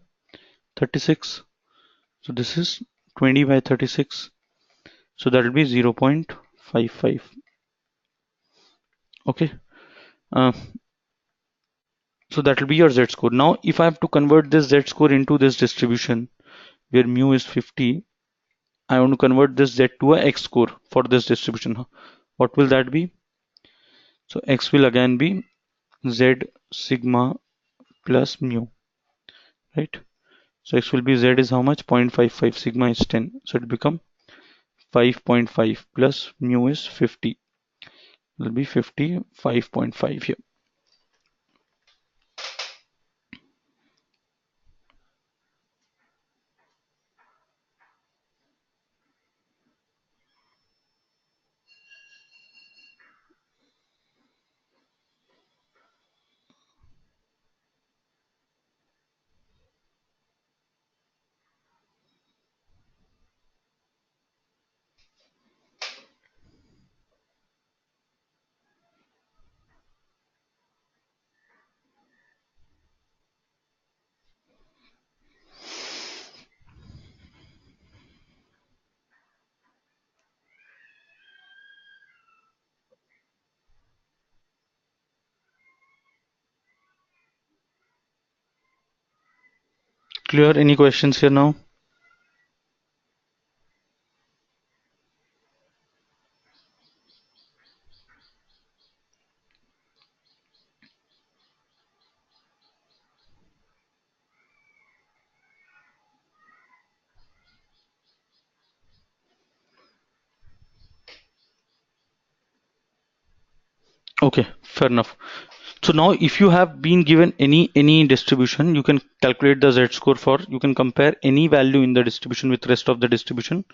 36. So this is 20 by 36. So that will be 0.55. Okay. Uh, so that will be your Z score. Now, if I have to convert this Z score into this distribution where mu is 50, I want to convert this Z to a X score for this distribution. What will that be? So X will again be Z sigma plus mu, right? So X will be Z is how much? 0.55, sigma is 10. So it will become 5.5 plus mu is 50. It will be 55.5 here. Clear? Any questions here now? Okay, fair enough. So now if you have been given any distribution, you can calculate the Z score for, you can compare any value in the distribution with rest of the distribution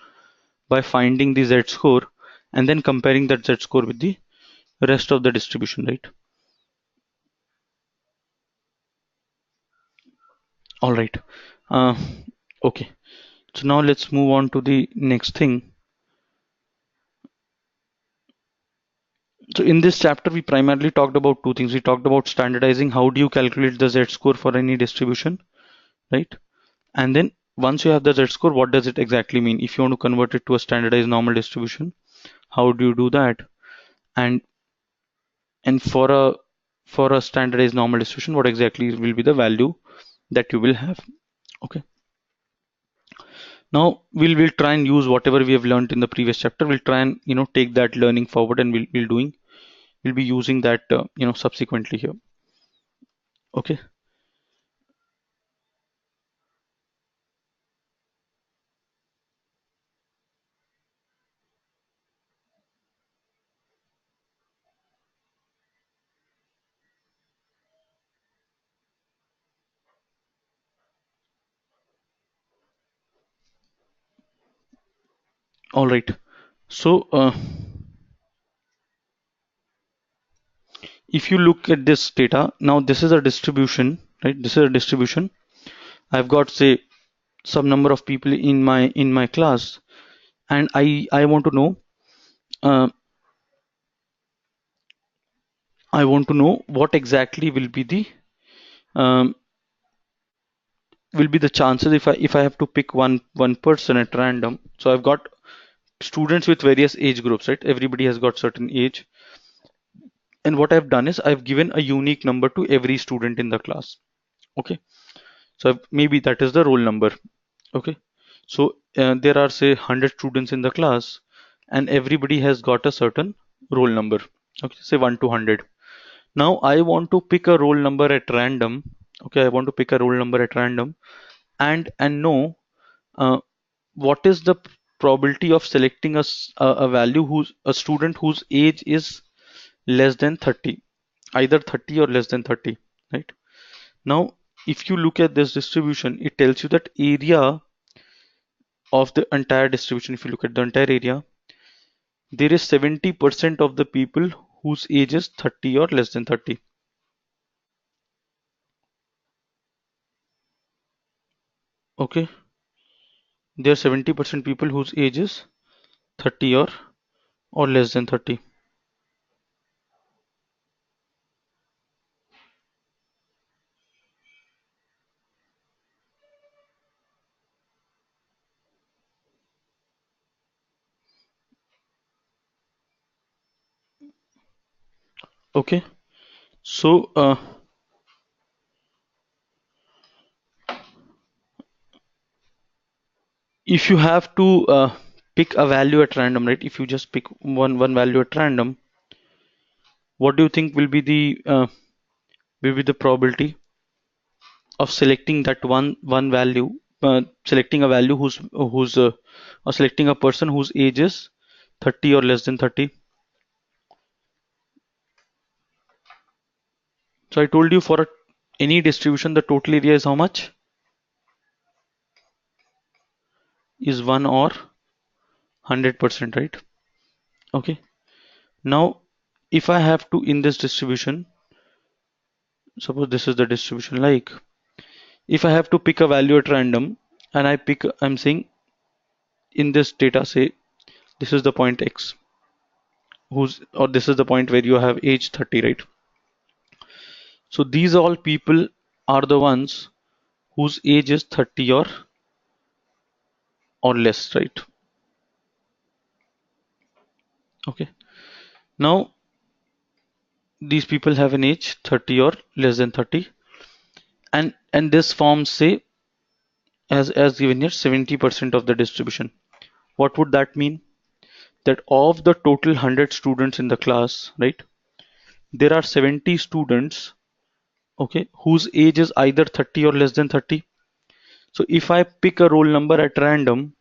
by finding the Z score and then comparing that Z score with the rest of the distribution, right? All right. Uh, okay. So now let's move on to the next thing. So in this chapter, we primarily talked about two things. We talked about standardizing. How do you calculate the Z score for any distribution, right? And then once you have the Z score, what does it exactly mean? If you want to convert it to a standardized normal distribution, how do you do that? And and for a standardized normal distribution, what exactly will be the value that you will have? Okay. Now we'll try and use whatever we have learned in the previous chapter. We'll try and take that learning forward, and we'll be using that subsequently here. Okay. All right. So if you look at this data, now this is a distribution, right? This is a distribution I've got, say, some number of people in my class, and I want to know, uh, what exactly um, will be the chances if I have to pick one person at random. So I've got students with various age groups, right? Everybody has got certain age, and what I've done is I've given a unique number to every student in the class. Okay, so maybe that is the roll number. Okay, so there are, say, 100 students in the class, and everybody has got a certain roll number. Okay, say 1 to 100. Now I want to pick a roll number at random. Okay, I want to pick a roll number at random, and know uh, what is the probability of selecting a value whose a student whose age is less than 30, either 30 or less than 30, right? Now, if you look at this distribution, it tells you that area of the entire distribution, if you look at the entire area, there is 70% of the people whose age is 30 or less than 30. Okay, there are 70% people whose age is 30 or less than 30. Okay, so if you have to pick a value at random, right? If you just pick one value at random, what do you think will be the probability of selecting that one value, selecting a value who's or selecting a person whose age is 30 or less than 30? So I told you, for any distribution, the total area is how much? Is 1 or 100%, right? Okay. Now, if I have to, in this distribution, suppose this is the distribution, like, if I have to pick a value at random, and I'm saying in this data, say this is the point X, or this is the point where you have age 30, right? So these all people are the ones whose age is 30 or less, right? Okay. Now these people have an age 30 or less than 30, and this forms, say, as given here, 70% of the distribution. What would that mean? That of the total 100 students in the class, right, there are 70 students, okay, whose age is either 30 or less than 30. So if I pick a roll number at random,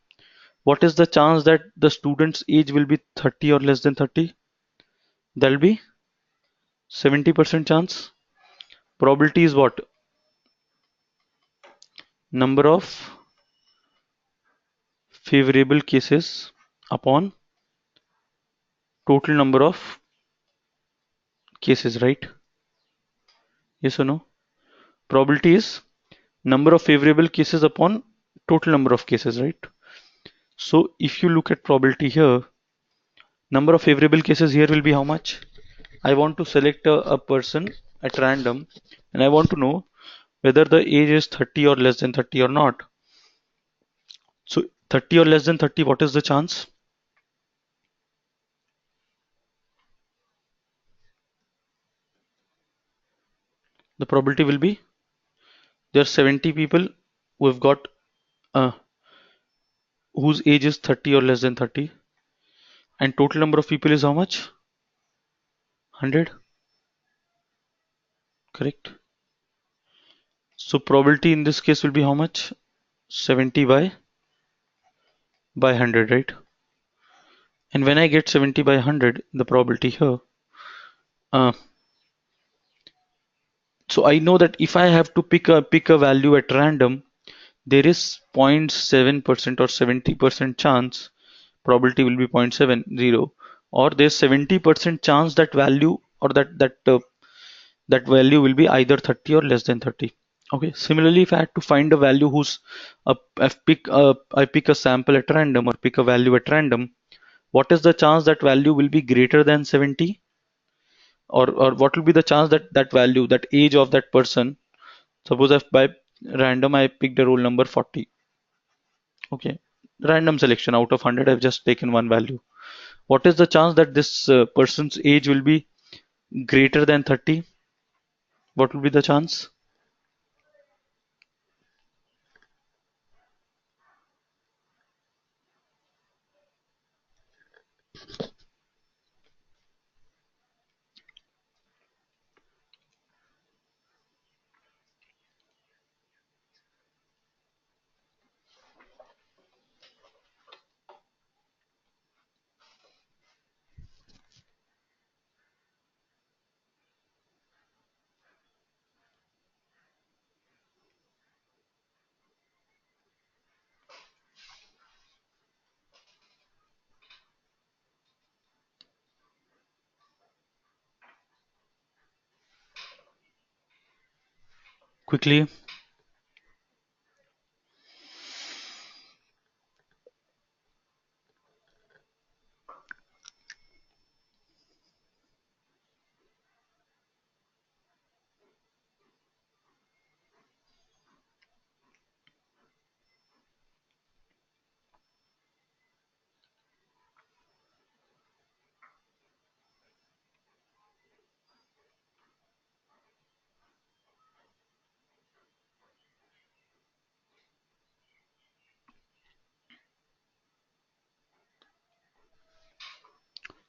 what is the chance that the student's age will be 30 or less than 30? That'll be 70% chance. Probability is what? Number of favorable cases upon total number of cases, right? Yes or no? Probability is number of favorable cases upon total number of cases, right? So if you look at probability here, number of favorable cases here will be how much? I want to select a person at random, and I want to know whether the age is 30 or less than 30 or not. So 30 or less than 30, what is the chance? The probability will be, there are 70 people who have got uh, whose age is 30 or less than 30, and total number of people is how much? 100, correct? So probability in this case will be how much? 70 by 100, right? And when I get 70 by 100, the probability here, uh, so I know that if I have to pick a value at random, there is 0.7% or 70% chance, probability will be 0.70, or there's 70% chance that value, or that value will be either 30 or less than 30. Okay. Similarly, if I had to find a value whose I pick a sample at random or pick a value at random, what is the chance that value will be greater than 70? Or what will be the chance that that value, that age of that person, suppose if by random I picked a roll number 40. Okay. Random selection out of 100, I've just taken one value. What is the chance that this person's age will be greater than 30? What will be the chance? Quickly.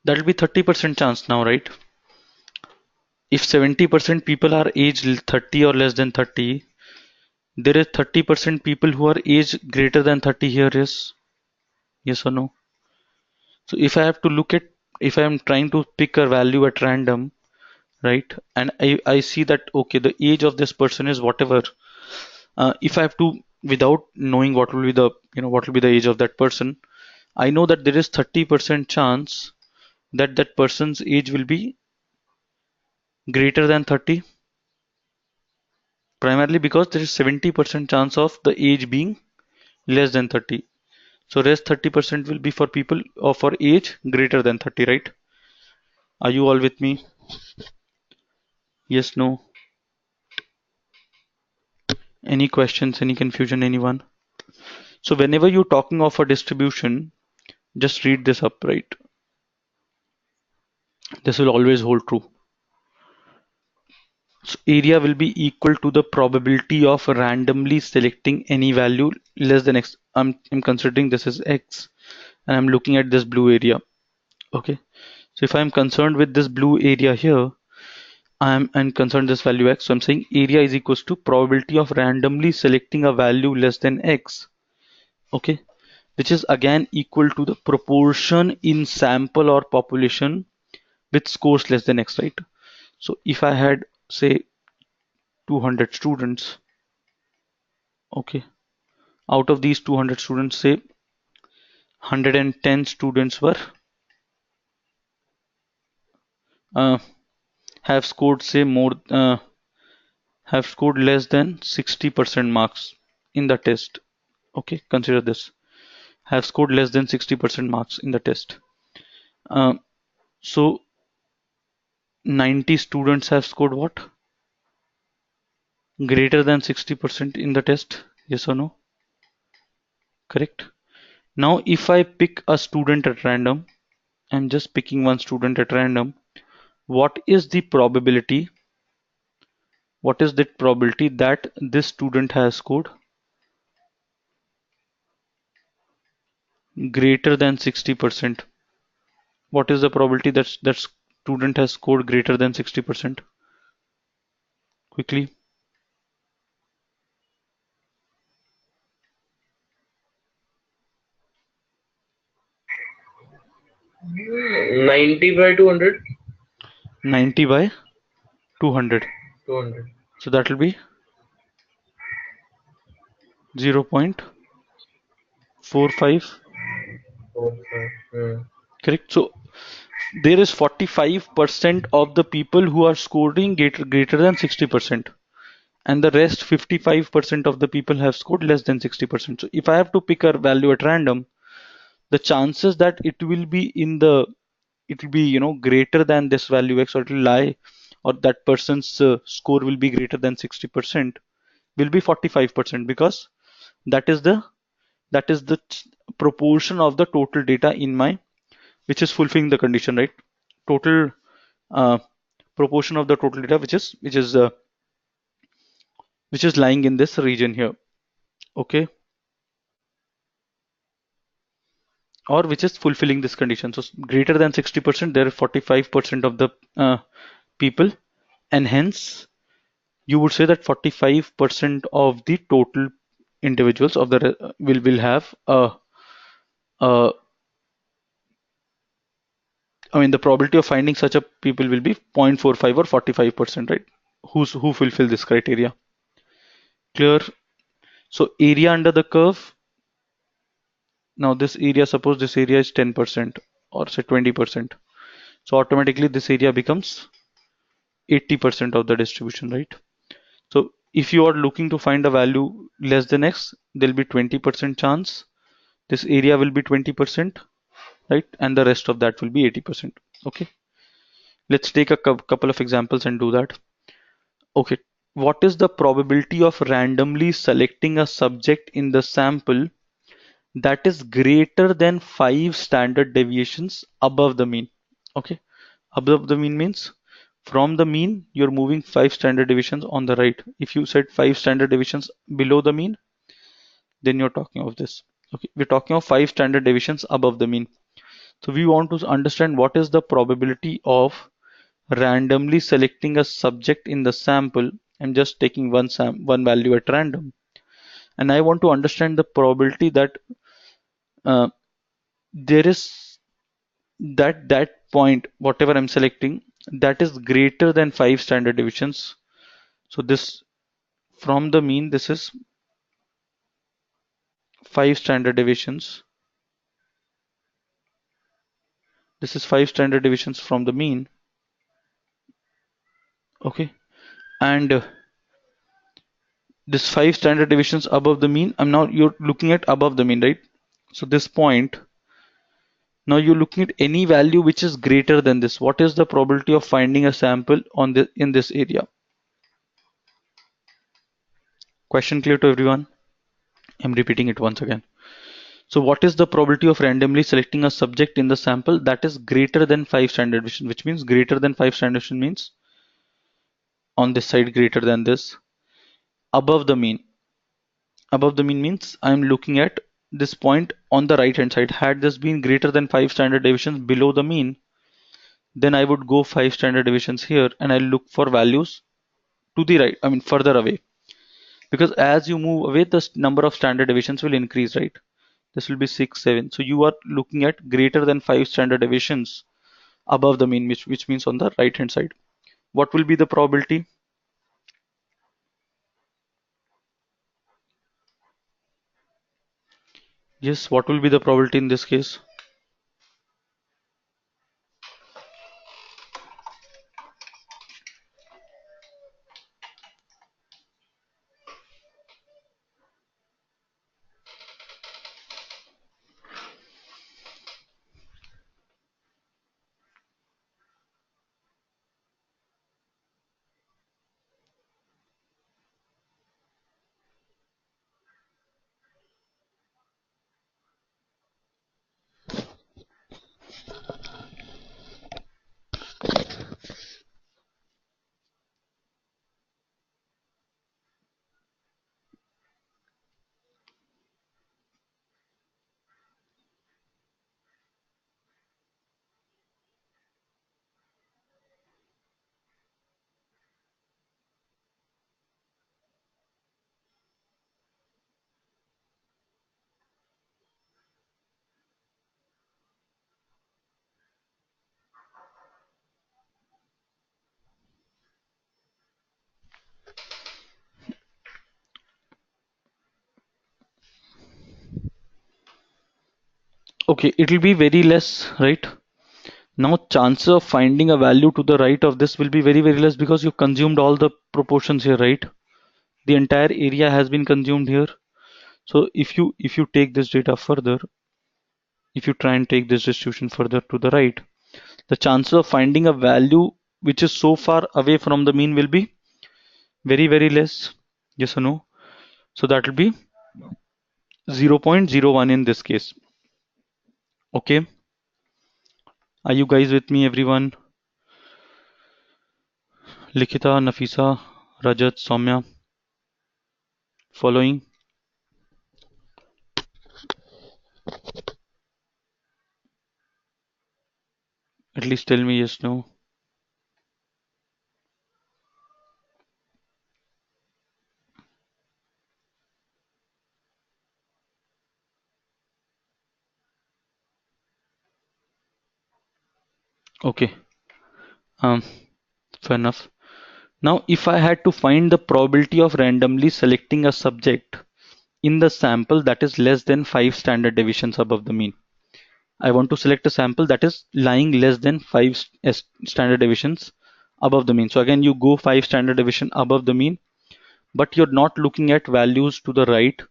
That will be 30% chance now, right? If 70% people are aged 30 or less than 30, there is 30% people who are aged greater than 30 here is, yes or no? So if I have to look at, if I am trying to pick a value at random, right? And I see that, okay, the age of this person is whatever. If I have to, without knowing what will be the, what will be the age of that person, I know that there is 30% chance that that person's age will be greater than 30, primarily because there is 70% chance of the age being less than 30. So rest 30% will be for people or for age greater than 30, right? Are you all with me? Yes, no? Any questions, any confusion, anyone? So whenever you're talking of a distribution, just read this up, right? This will always hold true. So area will be equal to the probability of randomly selecting any value less than x. I'm considering this is x and I'm looking at this blue area. Okay. So if I'm concerned with this blue area here, I'm concerned this value x. So I'm saying area is equals to probability of randomly selecting a value less than x. Okay. Which is again equal to the proportion in sample or population with scores less than x, right? So if I had say 200 students, okay, out of these 200 students, say 110 students were uh, have scored say more have scored less than 60% marks in the test. Okay, consider this, have scored less than 60% marks in the test. uh, so 90 students have scored what, greater than 60% in the test, yes or no? Correct. Now if I pick a student at random, I'm just picking one student at random, what is the probability, what is the probability that this student has scored greater than 60%? What is the probability that that student has scored greater than 60%? Quickly. 90 by 200. 90 by 200. 200. So that will be 0.45. 45. Correct. So there is 45% of the people who are scoring greater than 60%. and the rest 55% of the people have scored less than 60%. So if I have to pick a value at random, the chances that it will be greater than this value x, or it will lie, or that person's score will be greater than 60% will be 45%, because that is the proportion of the total data in my, which is fulfilling the condition, right? Total uh, proportion of the total data which is lying in this region here. Okay, or which is fulfilling this condition. So greater than 60%, there are 45% of the people, and hence you would say that 45% of the total individuals of the will have a I mean, the probability of finding such a people will be 0.45 or 45%, right? Who fulfill this criteria? Clear? So area under the curve. Now this area, suppose this area is 10% or say 20%. So automatically this area becomes 80% of the distribution, right? So if you are looking to find a value less than x, there'll be 20% chance. This area will be 20%, right? And the rest of that will be 80%. Okay. Let's take a couple of examples and do that. Okay, what is the probability of randomly selecting a subject in the sample that is greater than 5 standard deviations above the mean? Okay, above the mean means from the mean you're moving 5 standard deviations on the right. If you said 5 standard deviations below the mean, then you're talking of this. Okay, we're talking of 5 standard deviations above the mean. So we want to understand what is the probability of randomly selecting a subject in the sample. I'm just taking one value at random, and I want to understand the probability that uh, there is that point, whatever I'm selecting, that is greater than 5 standard deviations. So this, from the mean, this is 5 standard deviations. This is 5 standard deviations from the mean. Okay, and this 5 standard deviations above the mean. You're looking at above the mean, right? So this point, now you're looking at any value which is greater than this. What is the probability of finding a sample in this area? Question clear to everyone? I'm repeating it once again. So what is the probability of randomly selecting a subject in the sample that is greater than 5 standard deviation? Which means greater than 5 standard deviation means on this side greater than this. Above the mean. Above the mean means I'm looking at this point on the right hand side. Had this been greater than 5 standard deviations below the mean, then I would go 5 standard deviations here and I look for values to the right, I mean further away. Because as you move away, the number of standard deviations will increase, right? This will be 6, 7. So you are looking at greater than 5 standard deviations above the mean, which means on the right hand side. What will be the probability? Yes, what will be the probability in this case? Okay, it will be very less, right? Now chances of finding a value to the right of this will be very, very less because you consumed all the proportions here, right? the entire area has been consumed here. So if you take this data further, if you try and take this distribution further to the right, the chances of finding a value which is so far away from the mean will be very, very less. Yes or no? So that will be 0.01 in this case. Okay. Are you guys with me, everyone? Likita, Nafisa, Rajat, Soumya, following? At least tell me yes, no. Okay. Um, Fair enough. Now, if I had to find the probability of randomly selecting a subject in the sample that is less than 5 standard deviations above the mean, I want to select a sample that is lying less than 5 standard deviations above the mean. So again, you go 5 standard deviation above the mean, but you're not looking at values to the right,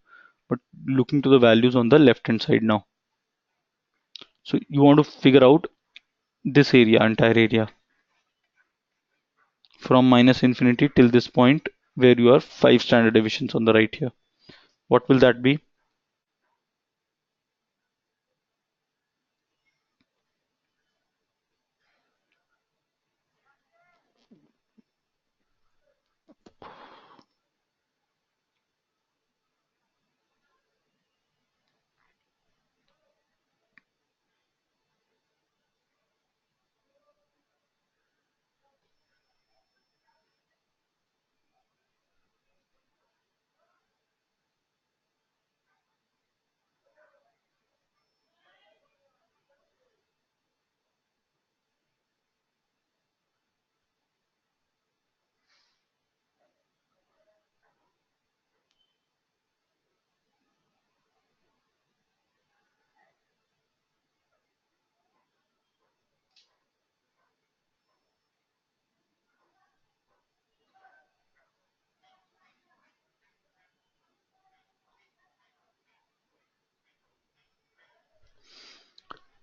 but looking to the values on the left hand side now. So you want to figure out this area, entire area, from minus infinity till this point where you are 5 standard deviations on the right here. What will that be?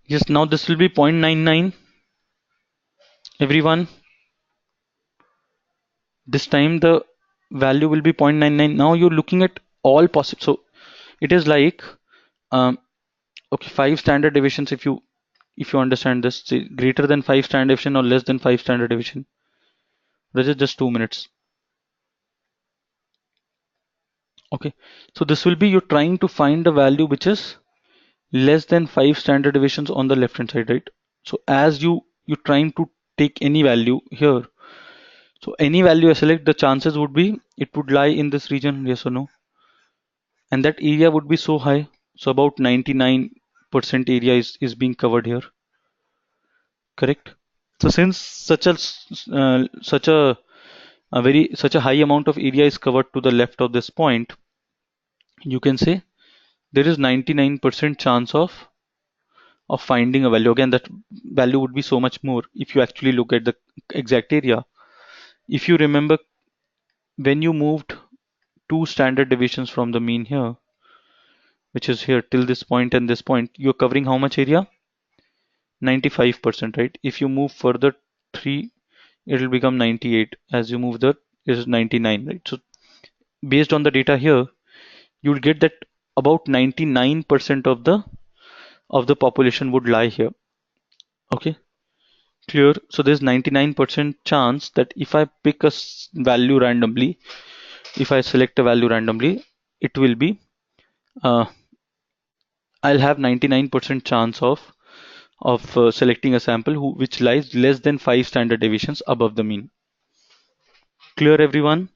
Yes, now this will be 0.99. Everyone, this time the value will be 0.99. Now you're looking at all possible. So it is like, um, okay, 5 standard deviations. If you understand this, say greater than 5 standard deviation or less than 5 standard deviation. This is just 2 minutes. Okay, so this will be you're trying to find a value which is less than 5 standard deviations on the left hand side, right? So as you're trying to take any value here, so any value I select, the chances would be it would lie in this region, yes or no? And that area would be so high. So about 99% area is being covered here, correct? So since such a high amount of area is covered to the left of this point, you can say there is 99% chance of finding a value. Again, that value would be so much more if you actually look at the exact area. If you remember, when you moved 2 standard deviations from the mean here, which is here till this point and this point, you're covering how much area? 95%, right? If you move further 3, it will become 98. As you move that, it is 99, right? So based on the data here, you'll get that about 99% of the population would lie here. Okay, clear? So there's 99% chance that if I pick a value randomly, if I select a value randomly, it will be uh, I'll have 99% chance of selecting a sample which lies less than 5 standard deviations above the mean. Clear, everyone?